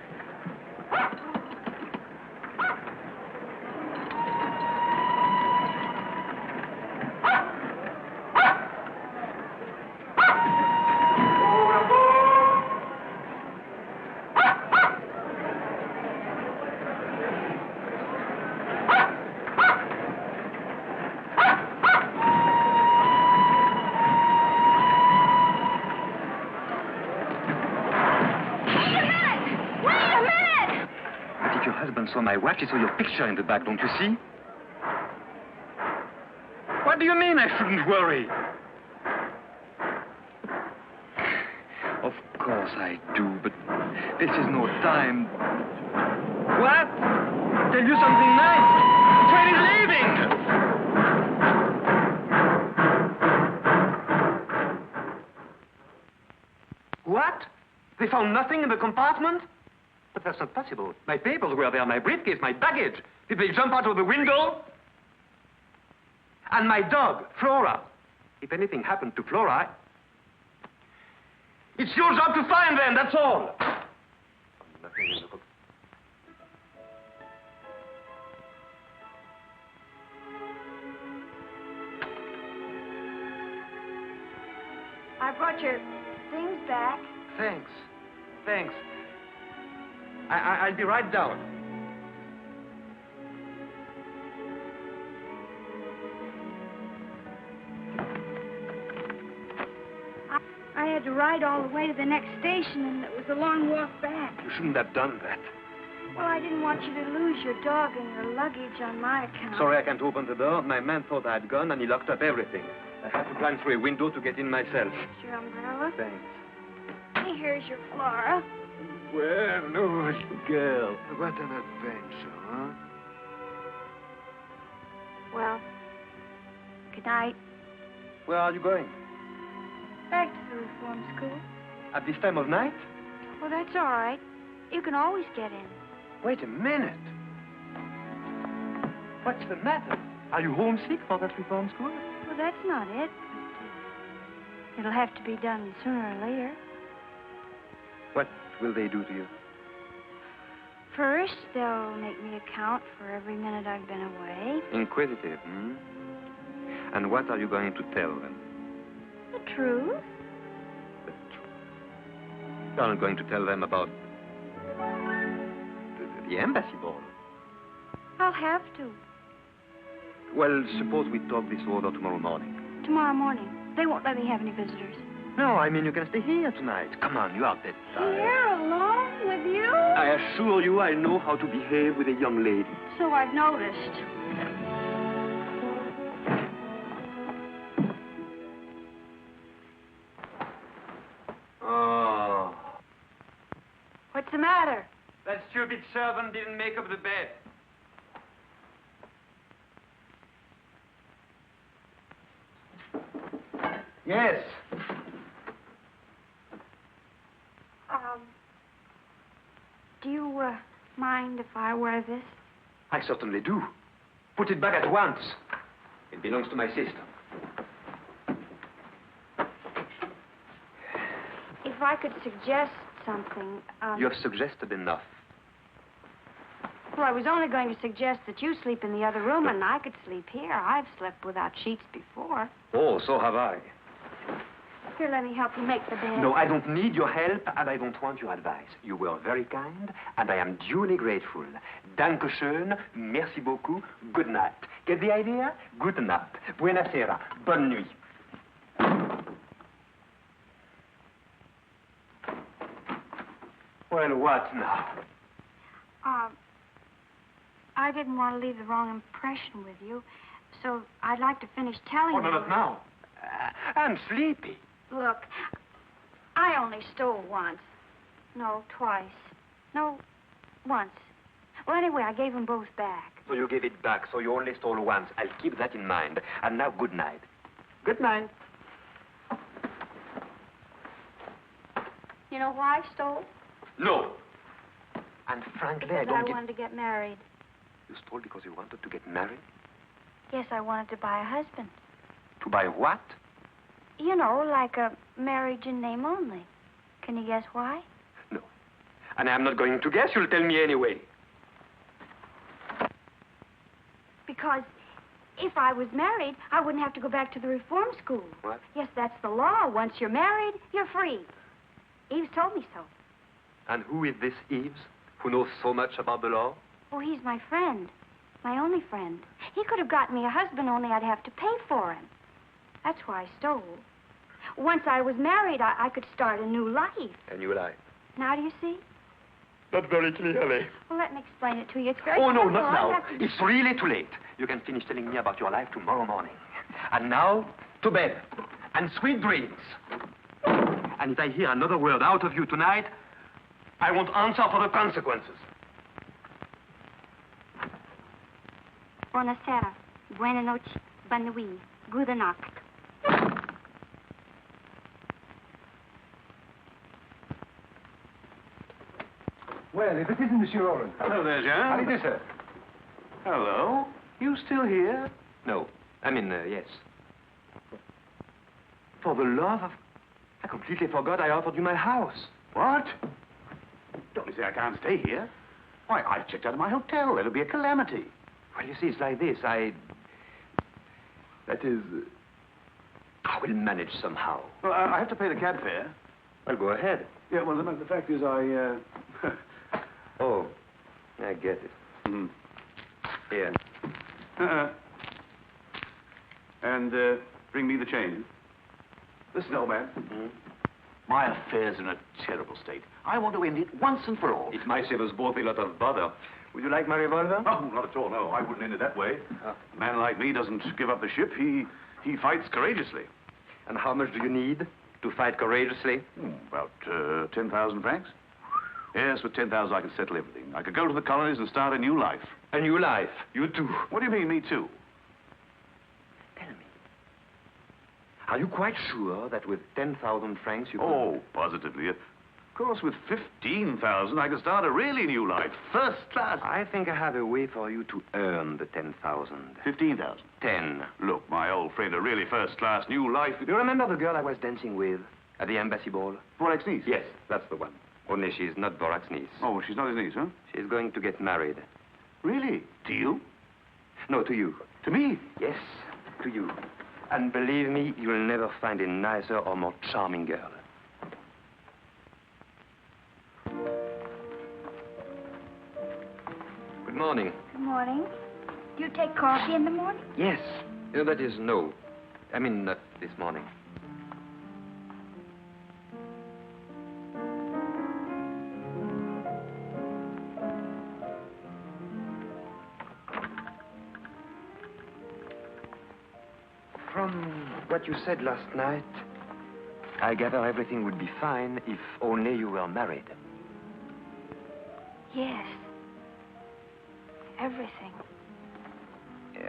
Saw my watch, he saw your picture in the back, don't you see? What do you mean I shouldn't worry? Of course I do, but this is no time. What? Tell you something nice. The train is leaving. What? They found nothing in the compartment? But that's not possible. My papers were there, my briefcase, my baggage. Did they jump out of the window? And my dog, Flora. If anything happened to Flora, it's your job to find them, that's all. Nothing in the book. I brought your things back. Thanks. Thanks. I'll be right down. I had to ride all the way to the next station, and it was a long walk back. You shouldn't have done that. Well, I didn't want you to lose your dog and your luggage on my account. Sorry I can't open the door. My man thought I had gone, and he locked up everything. I had to climb through a window to get in myself. Here's your umbrella. Thanks. And here's your Flora. Well, no, girl. What an adventure, huh? Well, good night. Where are you going? Back to the reform school. At this time of night? Well, that's all right. You can always get in. Wait a minute. What's the matter? Are you homesick for that reform school? Well, that's not it. It'll have to be done sooner or later. What will they do to you? First, they'll make me account for every minute I've been away. Inquisitive, hmm? And what are you going to tell them? The truth. You're not going to tell them about the embassy ball. I'll have to. Well, suppose we talk this over tomorrow morning. Tomorrow morning. They won't let me have any visitors. No, I mean you can stay here tonight. Come on, you are dead tired. Here, alone with you? I assure you I know how to behave with a young lady. So I've noticed. Oh. What's the matter? That stupid servant didn't make up the bed. Yes. Do you, mind if I wear this? I certainly do. Put it back at once. It belongs to my sister. If I could suggest something, You have suggested enough. Well, I was only going to suggest that you sleep in the other room and I could sleep here. I've slept without sheets before. Oh, so have I. Here, let me help you make the bed. No, I don't need your help, and I don't want your advice. You were very kind, and I am duly grateful. Danke schön, merci beaucoup, good night. Get the idea? Good night. Buena sera. Bonne nuit. Well, what now? I didn't want to leave the wrong impression with you, so I'd like to finish telling you. Oh, no, not now. I'm sleepy. Look, I only stole once. No, twice. No, Once. Well, anyway, I gave them both back. So you gave it back, so you only stole once. I'll keep that in mind. And now, good night. Good night. You know why I stole? No. And frankly, Because I don't I wanted to get married. You stole because you wanted to get married? Yes, I wanted to buy a husband. To buy what? You know, like a marriage in name only. Can you guess why? No. And I'm not going to guess. You'll tell me anyway. Because if I was married, I wouldn't have to go back to the reform school. What? Yes, that's the law. Once you're married, you're free. Yves told me so. And who is this Yves, who knows so much about the law? Oh, he's my friend. My only friend. He could have gotten me a husband, only I'd have to pay for him. That's why I stole. Once I was married, I could start a new life. A new life? Now do you see? Not very clearly. Well, let me explain it to you. It's very Oh, no, simple. not I now. have to- It's really too late. You can finish telling me about your life tomorrow morning. And now, to bed. And sweet dreams. And if I hear another word out of you tonight, I won't answer for the consequences. Buonasera. Buona noche. Bonne nuit. Gute Nacht. Well, if it isn't Monsieur Roland. Hello there, Jean. How do you do, sir? Hello. You still here? No. I mean, yes. For the love of... I completely forgot I offered you my house. What? Don't you say I can't stay here? Why, I've checked out of my hotel. It'll be a calamity. Well, you see, it's like this. That is... I will manage somehow. Well, I have to pay the cab fare. Well, go ahead. Yeah, well, the fact is I, Oh, I get it. Mm. Here. And, bring me the change. Listen, old man. Mm. My affairs are in a terrible state. I want to end it once and for all. It might save us both a lot of bother. Would you like my revolver? Oh, not at all, no. I wouldn't end it that way. A man like me doesn't give up the ship. He fights courageously. And how much do you need to fight courageously? About 10,000 francs. Yes, with 10,000 I can settle everything. I could go to the colonies and start a new life. A new life? You too? What do you mean, me too? Tell me. Are you quite sure that with 10,000 francs you could... Oh, positively. Of course, with 15,000 I could start a really new life. First class. I think I have a way for you to earn the 10,000. 15,000? 10. Look, my old friend, a really first-class new life... You remember the girl I was dancing with at the embassy ball? Dvorak's niece? Yes, that's the one. Only she's not Dvorak's niece. Oh, she's not his niece, huh? She's going to get married. Really? To you? No, to you. To me? Yes, to you. And believe me, you'll never find a nicer or more charming girl. Good morning. Good morning. Do you take coffee in the morning? Yes. That is, no. I mean, not this morning. From what you said last night, I gather everything would be fine if only you were married. Yes. Everything.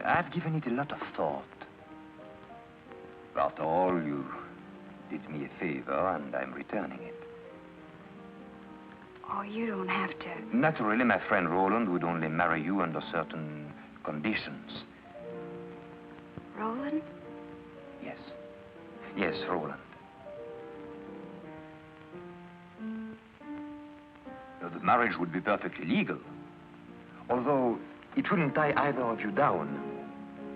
I've given it a lot of thought. After all, you did me a favor, and I'm returning it. Oh, you don't have to. Naturally, my friend Roland would only marry you under certain conditions. Roland? Yes. Yes, Roland. Now, the marriage would be perfectly legal. Although it wouldn't tie either of you down.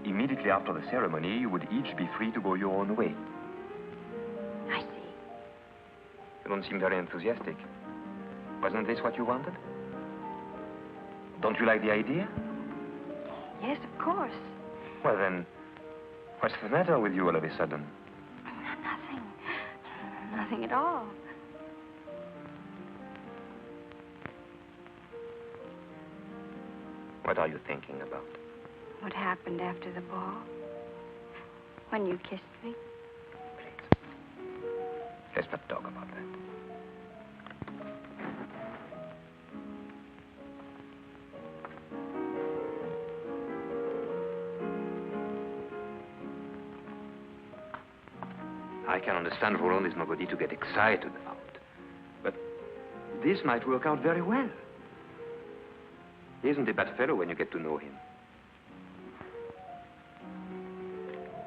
Immediately after the ceremony, you would each be free to go your own way. I see. You don't seem very enthusiastic. Wasn't this what you wanted? Don't you like the idea? Yes, of course. Well, then, what's the matter with you all of a sudden? Nothing. Nothing at all. What are you thinking about? What happened after the ball? When you kissed me? Let's not talk about that. I can understand Roland is nobody to get excited about. But this might work out very well. He isn't a bad fellow when you get to know him.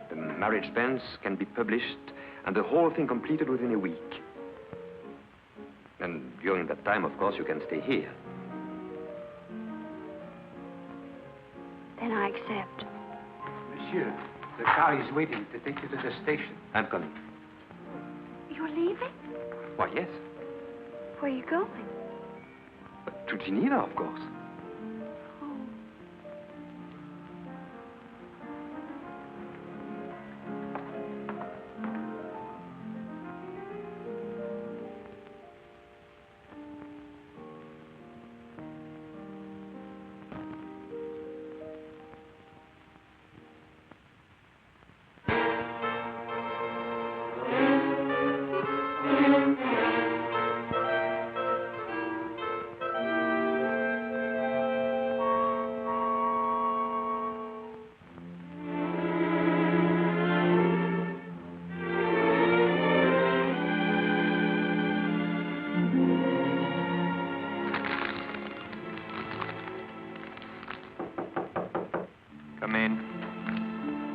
The marriage banns can be published and the whole thing completed within a week. And during that time, of course, you can stay here. Then I accept. Monsieur, the car is waiting to take you to the station. I'm coming. You're leaving? Why, yes. Where are you going? To Geneva, of course. Come in.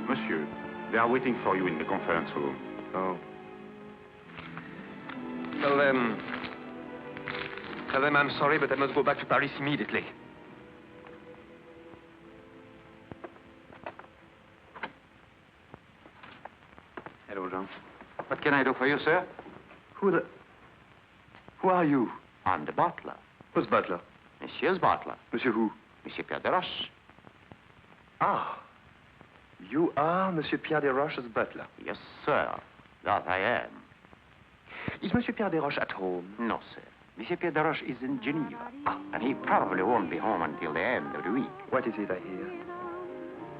Monsieur, they are waiting for you in the conference room. Oh. Tell them I'm sorry, but I must go back to Paris immediately. Hello, Jean. What can I do for you, sir? Who are you? I'm the butler. Who's butler? Monsieur's butler. Monsieur who? Monsieur Pierre de Roche. Ah. You are Monsieur Pierre de Roche's butler? Yes, sir. That I am. Is Monsieur Pierre de Roche at home? No, sir. Monsieur Pierre de Roche is in Geneva. And he probably won't be home until the end of the week. What is it I hear?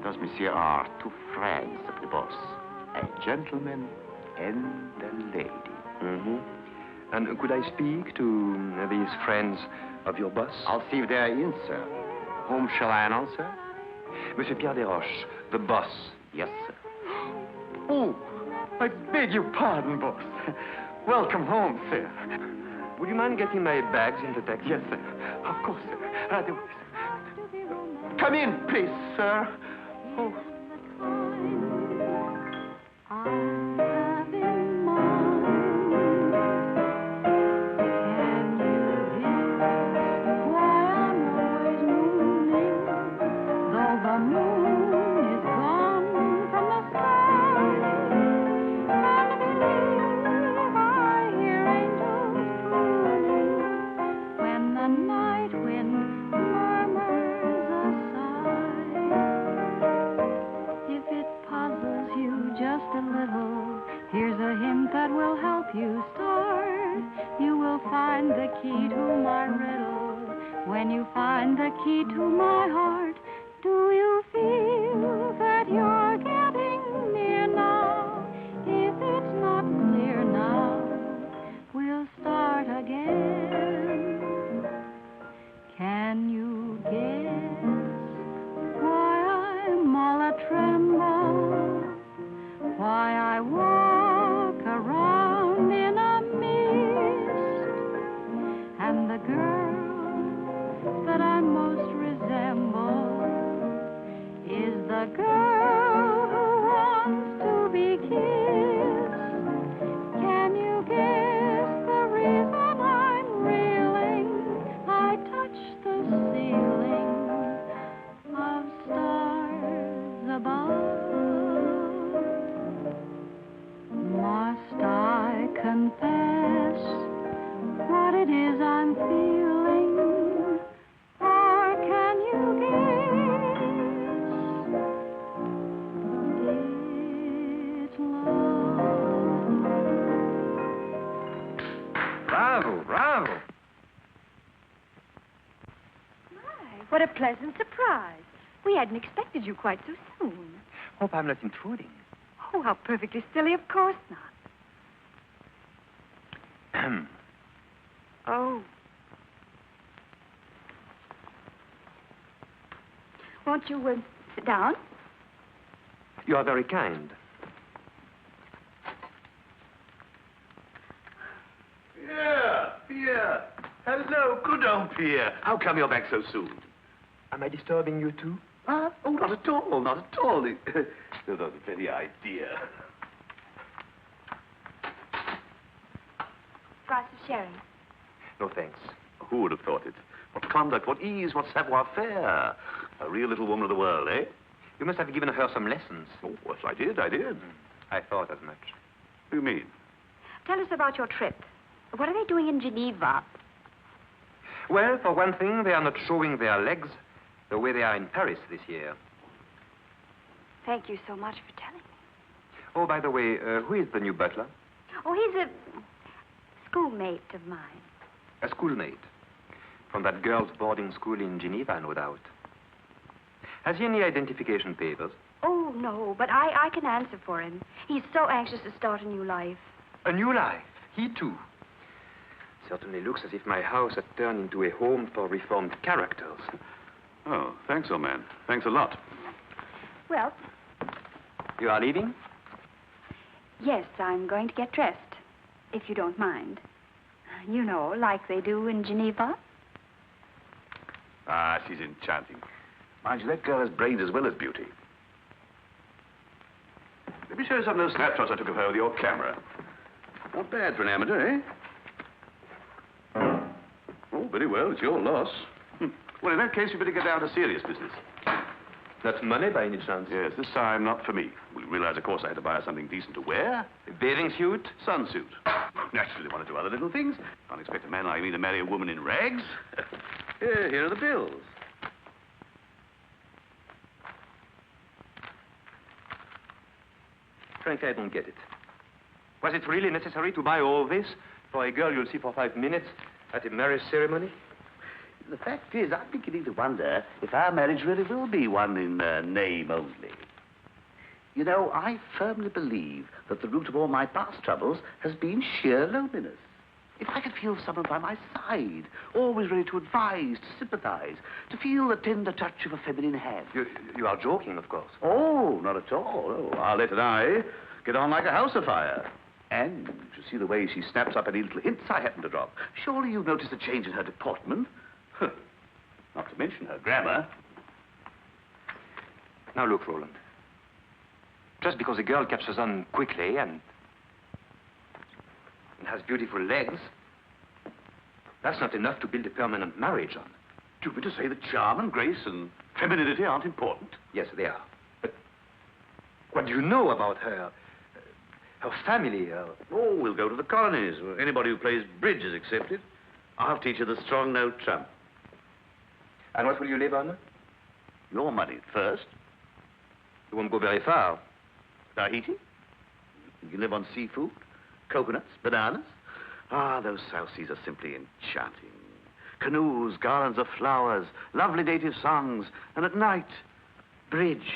Those, monsieur, are two friends of the boss. A gentleman and a lady. Mm-hmm. And could I speak to these friends of your boss? I'll see if they are in, sir. Whom shall I announce, sir? Monsieur Pierre de Roche, the boss. Yes, sir. Oh, I beg your pardon, boss. Welcome home, sir. Would you mind getting my bags in the taxi? Yes, sir. Of course, sir. Right away, sir. Come in, please, sir. Oh. You start, you will find the key to my riddle. When you find the key to my heart, do you feel that you're getting near now? If it's not clear now, we'll start again. Can you guess why I'm all a tremble? Why I walk around in a mist, and the girl that I most resemble is the girl who wants to be kissed. Can you guess the reason I'm reeling? I touch the ceiling of stars above. Must I confess what it is I'm feeling, or can you guess it's love? Bravo, bravo. My, what a pleasant surprise. We hadn't expected you quite so soon. Hope I'm not intruding. Oh, how perfectly silly. Of course not. Oh. Won't you sit down? You are very kind. Jean-Pierre. Hello, good Jean-Pierre. How come you're back so soon? Am I disturbing you too? Huh? Oh, not at all, not at all. Not the very idea. Glass of sherry. No, thanks. Who would have thought it? What conduct, what ease, what savoir-faire. A real little woman of the world, eh? You must have given her some lessons. Oh, yes, I did. I thought as much. What do you mean? Tell us about your trip. What are they doing in Geneva? Well, for one thing, they are not showing their legs the way they are in Paris this year. Thank you so much for telling me. Oh, by the way, who is the new butler? Oh, he's a schoolmate of mine. A schoolmate. From that girls' boarding school in Geneva, no doubt. Has he any identification papers? Oh, no, but I can answer for him. He's so anxious to start a new life. A new life? He too? Certainly looks as if my house had turned into a home for reformed characters. Oh, thanks, old man. Thanks a lot. Well, You are leaving? yes, I'm going to get dressed, if you don't mind. You know, like they do in Geneva. Ah, she's enchanting. Mind you, that girl has brains as well as beauty. Let me show you some of those snapshots I took of her with your camera. Not bad for an amateur, eh? Oh, very well. It's your loss. Well, in that case, you better get down to serious business. That's money by any chance? Yes, this time not for me. We realized, of course, I had to buy her something decent to wear. A bathing suit? Sunsuit. Naturally, want to do other little things. Can't expect a man like me to marry a woman in rags. Here are the bills. Frankly, I don't get it. Was it really necessary to buy all this for a girl you'll see for 5 minutes at a marriage ceremony? The fact is, I'm beginning to wonder if our marriage really will be one in name only. You know, I firmly believe that the root of all my past troubles has been sheer loneliness. If I could feel someone by my side, always ready to advise, to sympathize, to feel the tender touch of a feminine hand. You are joking, of course. Oh, not at all. Oh, Arlette and I get on like a house afire. And to see the way she snaps up any little hints I happen to drop. Surely you've noticed a change in her deportment. Not to mention her grammar. Now look, Roland. Just because a girl catches on quickly and has beautiful legs, that's not enough to build a permanent marriage on. Do you mean to say that charm and grace and femininity aren't important? Yes, they are. But what do you know about her? Her family, Oh, we'll go to the colonies. Anybody who plays bridge is accepted. I'll teach her the strong note trump. And what will you live on? Your money first. You won't go very far. Tahiti? You can live on seafood, coconuts, bananas. Ah, those South Seas are simply enchanting. Canoes, garlands of flowers, lovely native songs, and at night, bridge.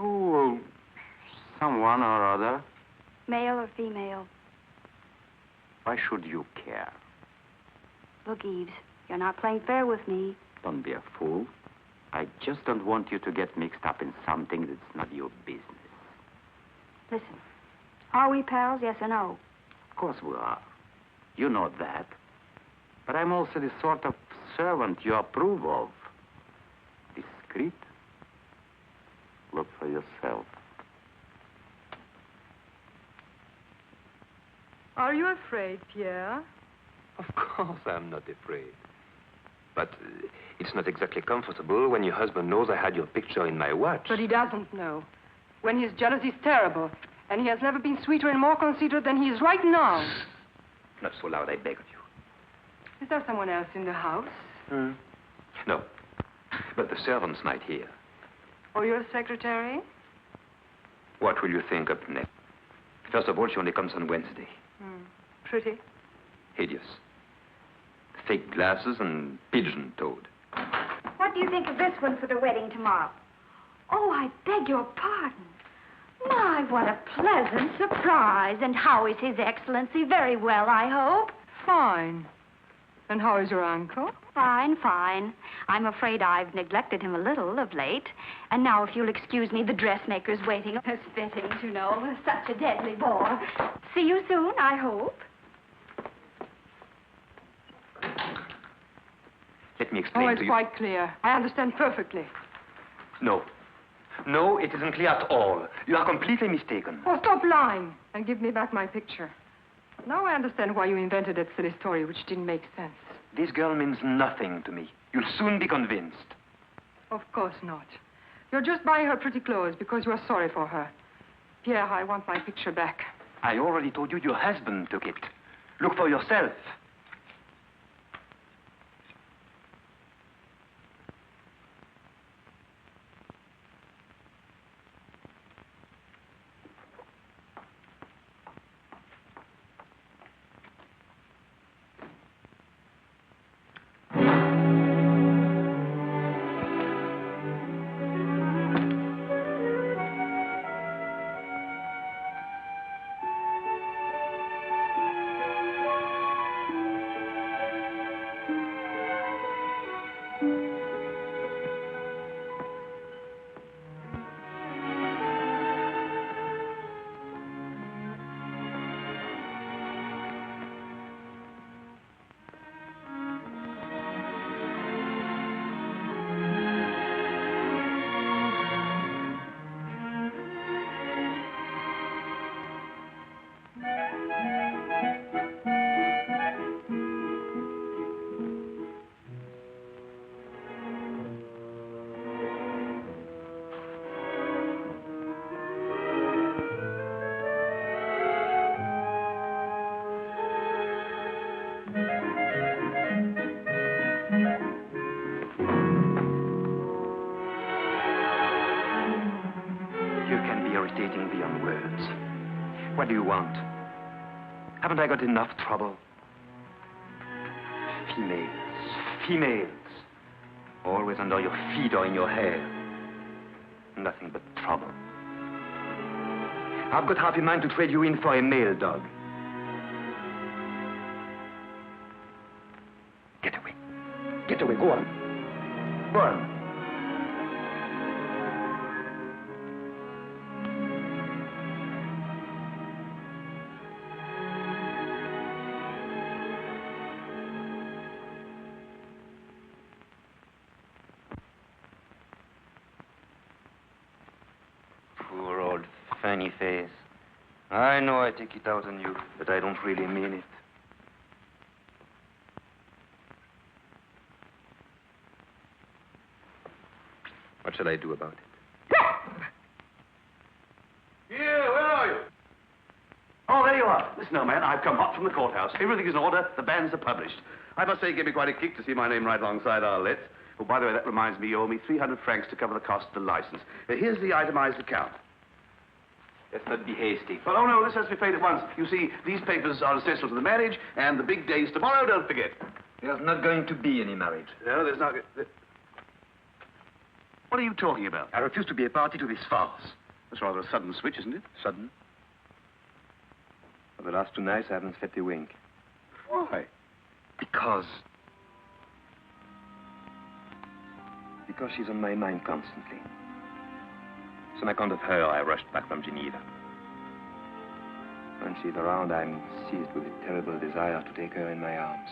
Oh, someone or other. Male or female? Why should you care? Look, Yves, you're not playing fair with me. Don't be a fool. I just don't want you to get mixed up in something that's not your business. Listen, are we pals, yes or no? Of course we are. You know that. But I'm also the sort of servant you approve of. Discreet. Look for yourself. Are you afraid, Pierre? Of course I'm not afraid. But it's not exactly comfortable when your husband knows I had your picture in my watch. But he doesn't know. When he's jealous, he's terrible. And he has never been sweeter and more considerate than he is right now. Not so loud, I beg of you. Is there someone else in the house? No. But the servants might hear. Or your secretary? What will you think up next? First of all, she only comes on Wednesday. Pretty. Hideous. Fake glasses and pigeon-toed. What do you think of this one for the wedding tomorrow? Oh, I beg your pardon. My, what a pleasant surprise. And how is His Excellency? Very well, I hope. Fine. And how is your uncle? Fine, fine. I'm afraid I've neglected him a little of late. And now, if you'll excuse me, the dressmaker's waiting. His fittings, you know. Such a deadly bore. See you soon, I hope. Let me explain to you. Oh, it's quite clear. I understand perfectly. No. No, it isn't clear at all. You are completely mistaken. Oh, stop lying and give me back my picture. Now I understand why you invented that silly story, which didn't make sense. This girl means nothing to me. You'll soon be convinced. Of course not. You're just buying her pretty clothes because you are sorry for her. Pierre, I want my picture back. I already told you your husband took it. Look for yourself. Beyond words. What do you want? Haven't I got enough trouble? Females. Always under your feet or in your hair. Nothing but trouble. I've got half a mind to trade you in for a male dog. Get away. Get away. Go on. Go on. Funny face. I know I take it out on you, but I don't really mean it. What shall I do about it? Here, where are you? Oh, there you are. Listen, old man, I've come hot from the courthouse. Everything is in order. The banns are published. I must say it gave me quite a kick to see my name right alongside Arlette. Oh, by the way, that reminds me, you owe me 300 francs to cover the cost of the license. Here's the itemized account. Let's not be hasty. Well, oh, no, this has to be paid at once. You see, these papers are essential to the marriage, and the big day's tomorrow, don't forget. There's not going to be any marriage. No, there's not... What are you talking about? I refuse to be a party to this farce. That's rather a sudden switch, isn't it? Sudden? For the last 2 nights, I haven't slept a wink. Why? Because she's on my mind constantly. So on account of her, I rushed back from Geneva. When she's around, I'm seized with a terrible desire to take her in my arms.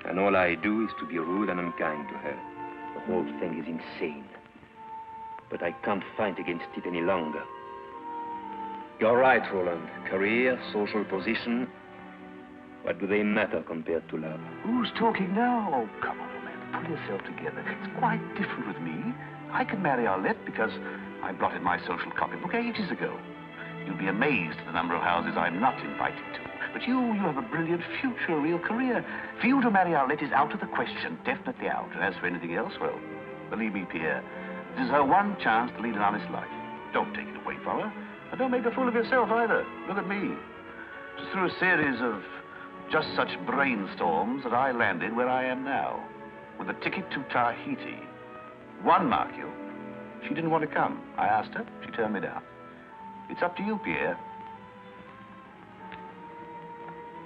And all I do is to be rude and unkind to her. The whole thing is insane. But I can't fight against it any longer. You're right, Roland. Career, social position, what do they matter compared to love? Who's talking now? Oh, come on, man. Pull yourself together. It's quite different with me. I can marry Arlette because I blotted my social copybook ages ago. You'll be amazed at the number of houses I'm not invited to. But you have a brilliant future, a real career. For you to marry Arlette is out of the question, definitely out. And as for anything else, well, believe me, Pierre, this is her one chance to lead an honest life. Don't take it away from her. And don't make a fool of yourself either. Look at me. It's through a series of just such brainstorms that I landed where I am now, with a ticket to Tahiti. One, mark you. She didn't want to come. I asked her. She turned me down. It's up to you, Pierre.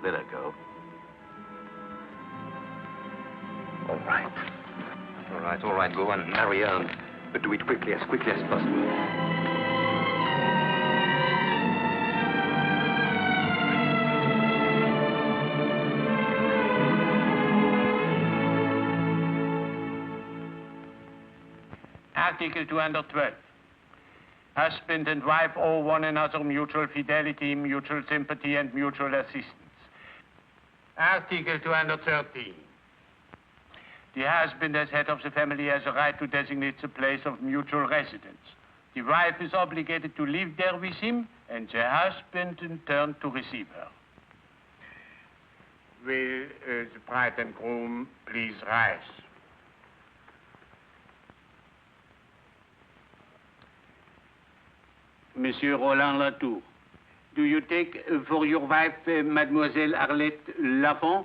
Let her go. All right. All right. Go on, marry her, but do it quickly as possible. Article 212. Husband and wife owe one another mutual fidelity, mutual sympathy, and mutual assistance. Article 213. The husband, as head of the family, has a right to designate the place of mutual residence. The wife is obligated to live there with him, and the husband, in turn, to receive her. Will the bride and groom please rise? Monsieur Roland Latour, do you take for your wife Mademoiselle Arlette Lafron,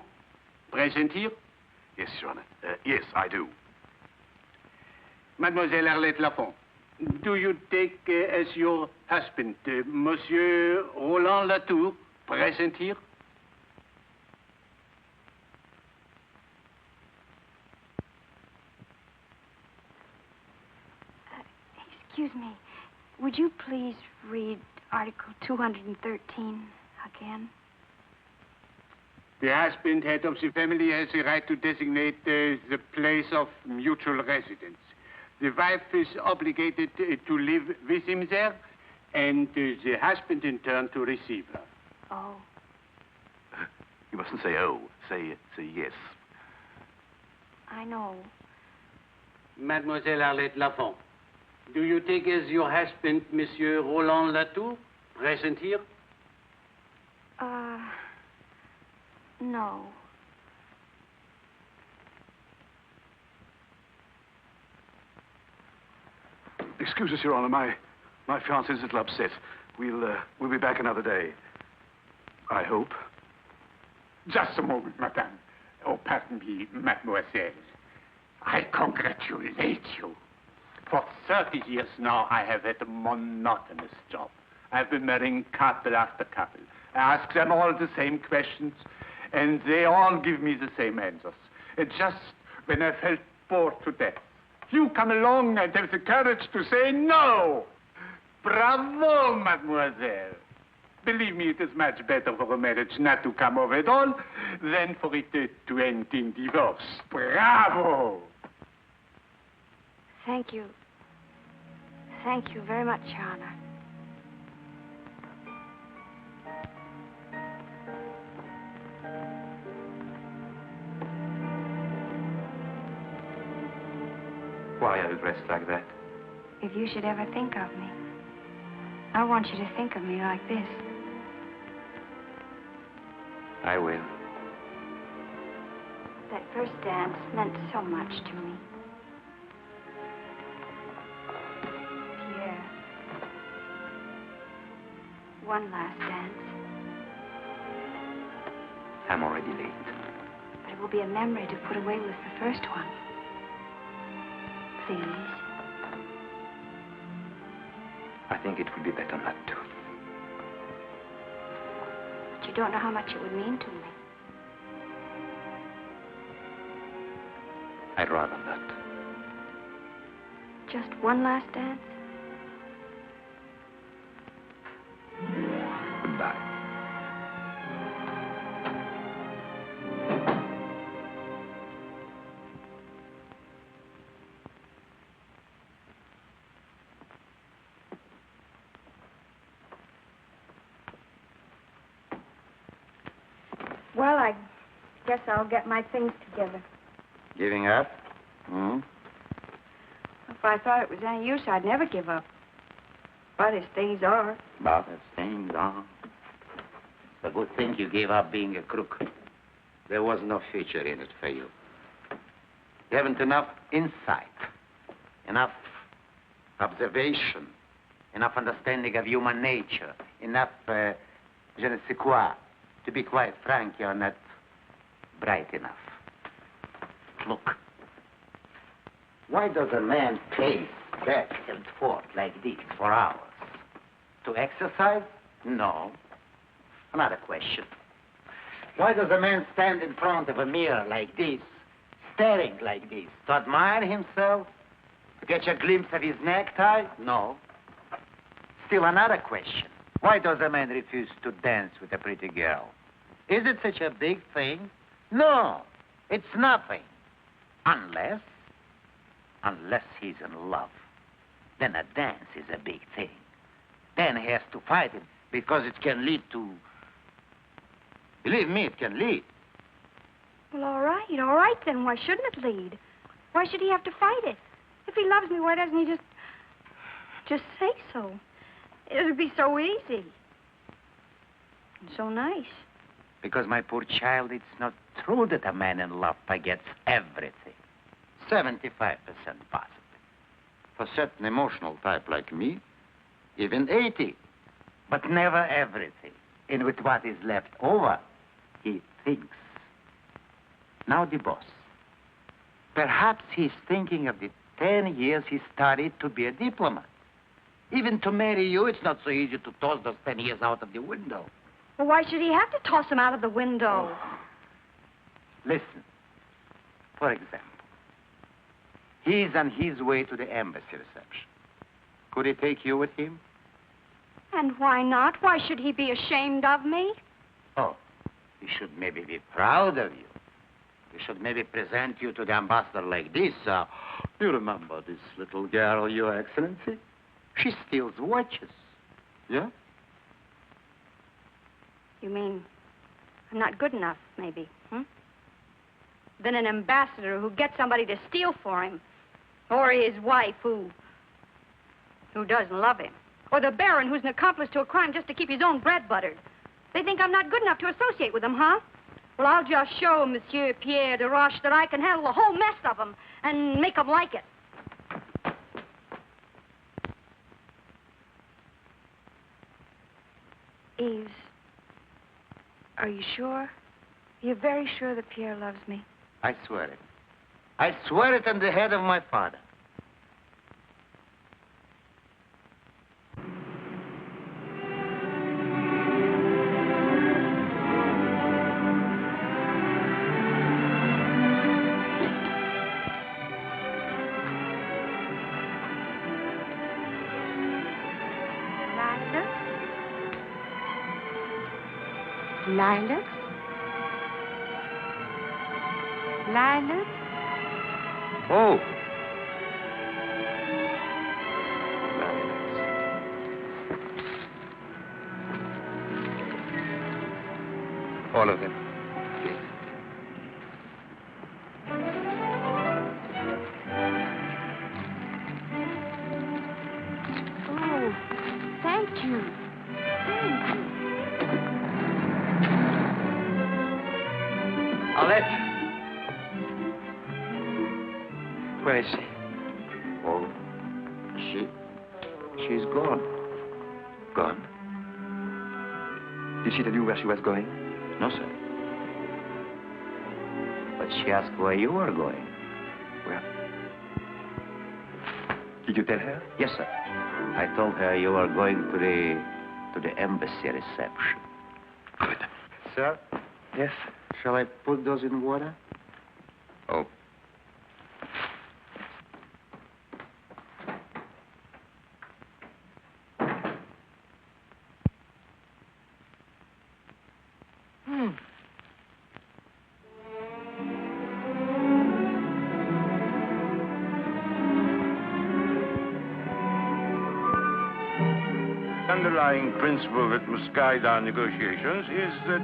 present here? Yes, Your Honor. Yes, I do. Mademoiselle Arlette Lafron, do you take as your husband Monsieur Roland Latour, present here? Excuse me. Would you please read Article 213 again? The husband, head of the family, has the right to designate the place of mutual residence. The wife is obligated to live with him there, and the husband, in turn, to receive her. Oh. You mustn't say oh. Say yes. I know. Mademoiselle Arlette Lafont, do you take as your husband Monsieur Roland Latour, present here? No. Excuse us, Your Honor. My fiancé's a little upset. We'll be back another day. I hope. Just a moment, madame. Oh, pardon me, mademoiselle. I congratulate you. For 30 years now, I have had a monotonous job. I've been marrying couple after couple. I ask them all the same questions, and they all give me the same answers. Just when I felt bored to death, you come along and have the courage to say no. Bravo, mademoiselle. Believe me, it is much better for a marriage not to come off at all than for it to end in divorce. Bravo! Thank you. Thank you very much, Your Honor. Why are you dressed like that? If you should ever think of me, I want you to think of me like this. I will. That first dance meant so much to me. Pierre. One last dance. I'm already late. But it will be a memory to put away with the first one. Please. I think it would be better not to. But you don't know how much it would mean to me. I'd rather not. Just one last dance? Goodbye. Well, I guess I'll get my things together. Giving up? Hmm? If I thought it was any use, I'd never give up. But as things are... But as things are... It's a good thing you gave up being a crook. There was no future in it for you. You haven't enough insight, enough observation, enough understanding of human nature, enough, je ne sais quoi. To be quite frank, you're not bright enough. Look. Why does a man pace back and forth like this for hours? To exercise? No. Another question. Why does a man stand in front of a mirror like this, staring like this? To admire himself? To catch a glimpse of his necktie? No. Still another question. Why does a man refuse to dance with a pretty girl? Is it such a big thing? No, it's nothing. Unless he's in love. Then a dance is a big thing. Then he has to fight it because it can lead to... Believe me, it can lead. Well, all right then. Why shouldn't it lead? Why should he have to fight it? If he loves me, why doesn't he just say so? It would be so easy. And so nice. Because, my poor child, it's not true that a man in love forgets everything. 75% possible. For a certain emotional type like me, even 80. But never everything. And with what is left over, he thinks. Now the boss. Perhaps he's thinking of the 10 years he studied to be a diplomat. Even to marry you, it's not so easy to toss those 10 years out of the window. Well, why should he have to toss him out of the window? Oh. Listen. For example, he's on his way to the embassy reception. Could he take you with him? And why not? Why should he be ashamed of me? Oh, he should maybe be proud of you. He should maybe present you to the ambassador like this. You remember this little girl, Your Excellency? She steals watches. Yeah? You mean I'm not good enough, maybe, hmm? Then an ambassador who gets somebody to steal for him. Or his wife who doesn't love him. Or the baron who's an accomplice to a crime just to keep his own bread buttered. They think I'm not good enough to associate with them, huh? Well, I'll just show Monsieur Pierre de Roche that I can handle a whole mess of them and make them like it. Yves, are you sure? You're very sure that Pierre loves me? I swear it. I swear it on the head of my father. Lilac? Lilac? Oh. All of them. Oh, thank you. Thank you. Arlette. Where is she? Oh, she's gone. Gone? Did she tell you where she was going? No, sir. But she asked where you were going. Where? Did you tell her? Yes, sir. I told her you were going to the embassy reception. Good. Sir? Yes? Shall I put those in water? Oh. The underlying principle that must guide our negotiations is that,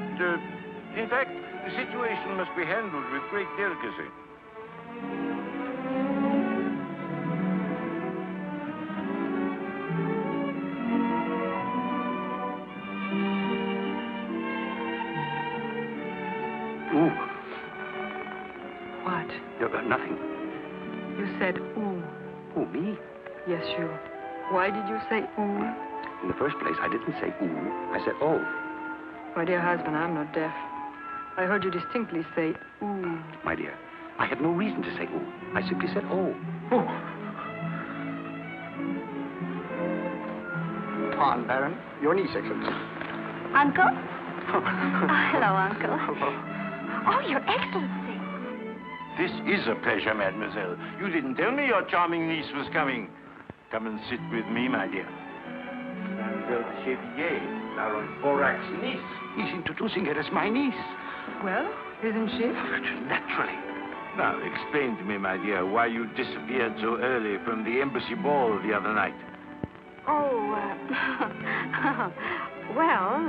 in fact, the situation must be handled with great delicacy. Ooh. What? You got nothing. You said ooh. Ooh, me? Yes, you. Why did you say ooh? In the first place, I didn't say ooh. I said oh. My dear husband, I'm not deaf. I heard you distinctly say ooh. My dear, I had no reason to say ooh. I simply said oh. Oh. Pardon, Baron. Your niece, Excellency. Uncle? Hello, Uncle. Oh, Your Excellency. This is a pleasure, mademoiselle. You didn't tell me your charming niece was coming. Come and sit with me, my dear. Mademoiselle de Chevilliers, Baron Dvorak's niece. He's introducing her as my niece. Well, isn't she? Naturally. Now, explain to me, my dear, why you disappeared so early from the embassy ball the other night. Oh, well,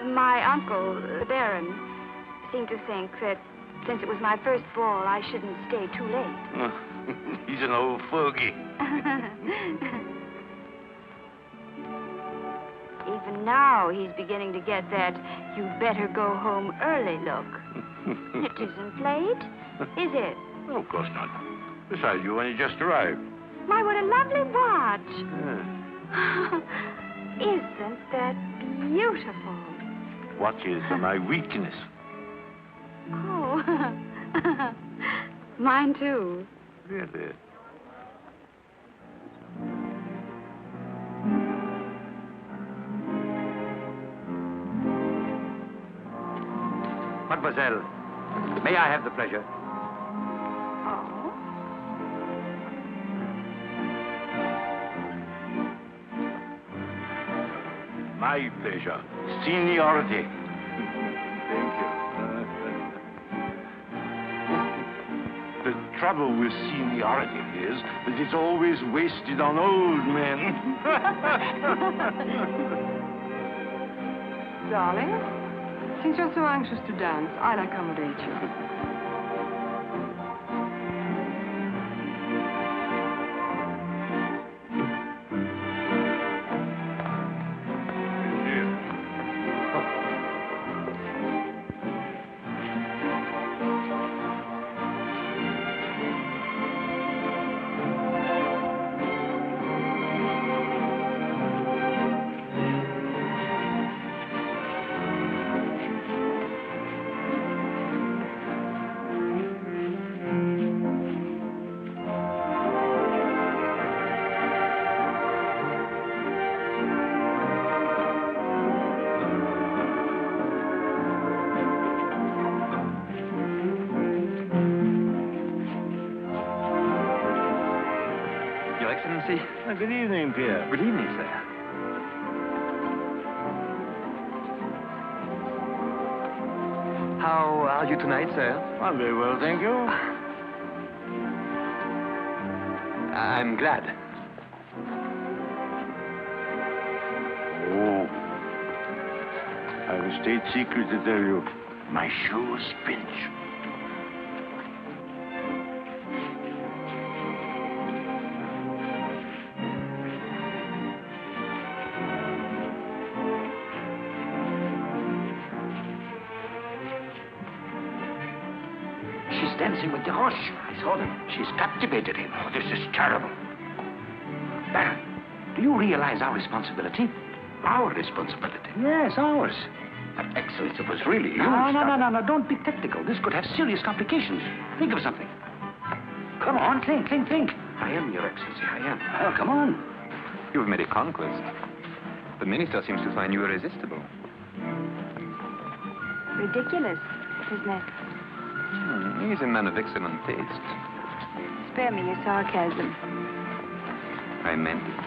my uncle, the Baron, seemed to think that since it was my first ball, I shouldn't stay too late. He's an old fogey. Even now, he's beginning to get that you'd better go home early look. It isn't late, is it? Oh, of course not. Besides, you only just arrived. My, what a lovely watch. Isn't that beautiful? Watches are my weakness. Oh, mine too. Really? Mademoiselle, may I have the pleasure? Oh? My pleasure. Seniority. Thank you. The trouble with seniority is that it's always wasted on old men. Darling, since you're so anxious to dance, I'll accommodate you. Good evening, Pierre. Good evening, sir. How are you tonight, sir? I'm very well, thank you. I'm glad. Oh. I have a state secret to tell you. My shoes pinch. Dancing with the Roche. I saw them. She's captivated him. Oh, this is terrible. Baron, do you realize our responsibility? Our responsibility. Yes, ours. But, Excellency, it was really you. No. Don't be technical. This could have serious complications. Think of something. Come on, think. I am, Your Excellency, I am. Well, come on. You've made a conquest. The minister seems to find you irresistible. Ridiculous, isn't it? He's a man of excellent taste. Spare me your sarcasm. I meant it.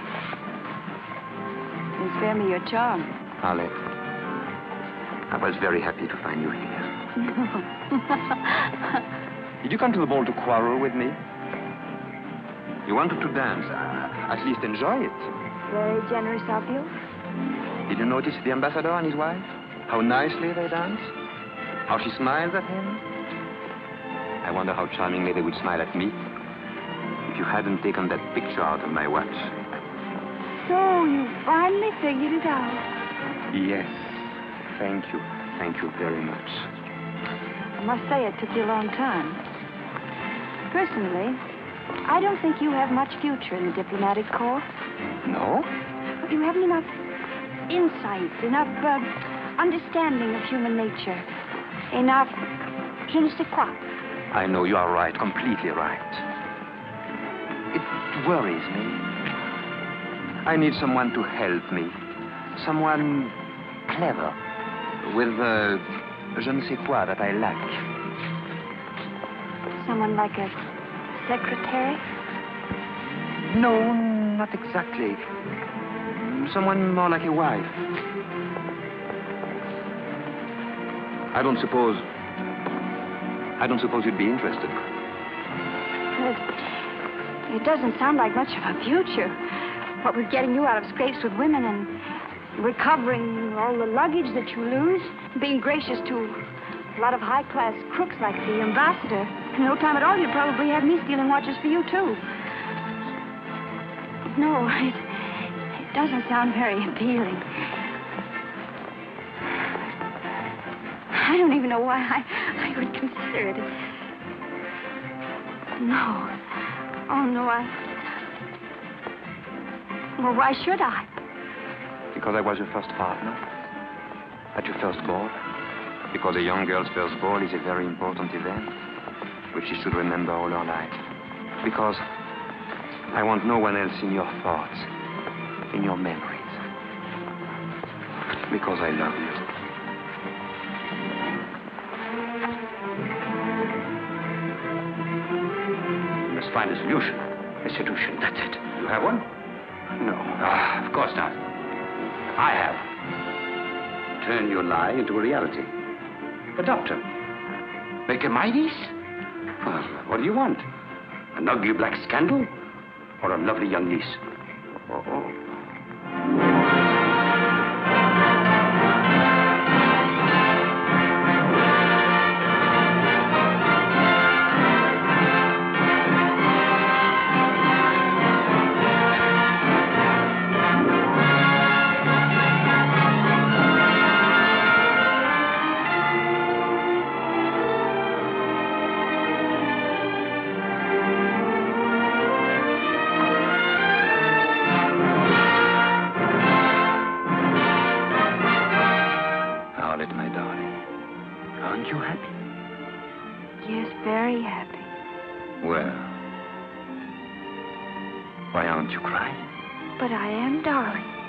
And spare me your charm. Arlette, I was very happy to find you here. Did you come to the ball to quarrel with me? You wanted to dance. At least enjoy it. Very generous of you. Did you notice the ambassador and his wife? How nicely they dance? How she smiles at him? I wonder how charmingly they would smile at me if you hadn't taken that picture out of my watch. So you finally figured it out. Yes. Thank you. Thank you very much. I must say it took you a long time. Personally, I don't think you have much future in the diplomatic corps. No? You haven't enough insight, enough understanding of human nature, enough je ne sais quoi. I know you are right, completely right. It worries me. I need someone to help me. Someone clever, with je ne sais quoi that I lack. Someone like a secretary? No, not exactly. Someone more like a wife. I don't suppose you'd be interested. It doesn't sound like much of a future. What with getting you out of scrapes with women and recovering all the luggage that you lose, being gracious to a lot of high-class crooks like the ambassador. In no time at all, you'd probably have me stealing watches for you, too. No, it doesn't sound very appealing. I don't even know why I would consider it. No. Oh, no, Well, why should I? Because I was your first partner. At your first ball. Because a young girl's first ball is a very important event, which she should remember all her life. Because I want no one else in your thoughts, in your memories. Because I love you. You must find a solution. A solution, that's it. You have one? No. Ah, of course not. I have. Turn your lie into a reality. Adopt her. Make her my niece? Well, what do you want? An ugly black scandal? Or a lovely young niece? Oh. But I am, darling.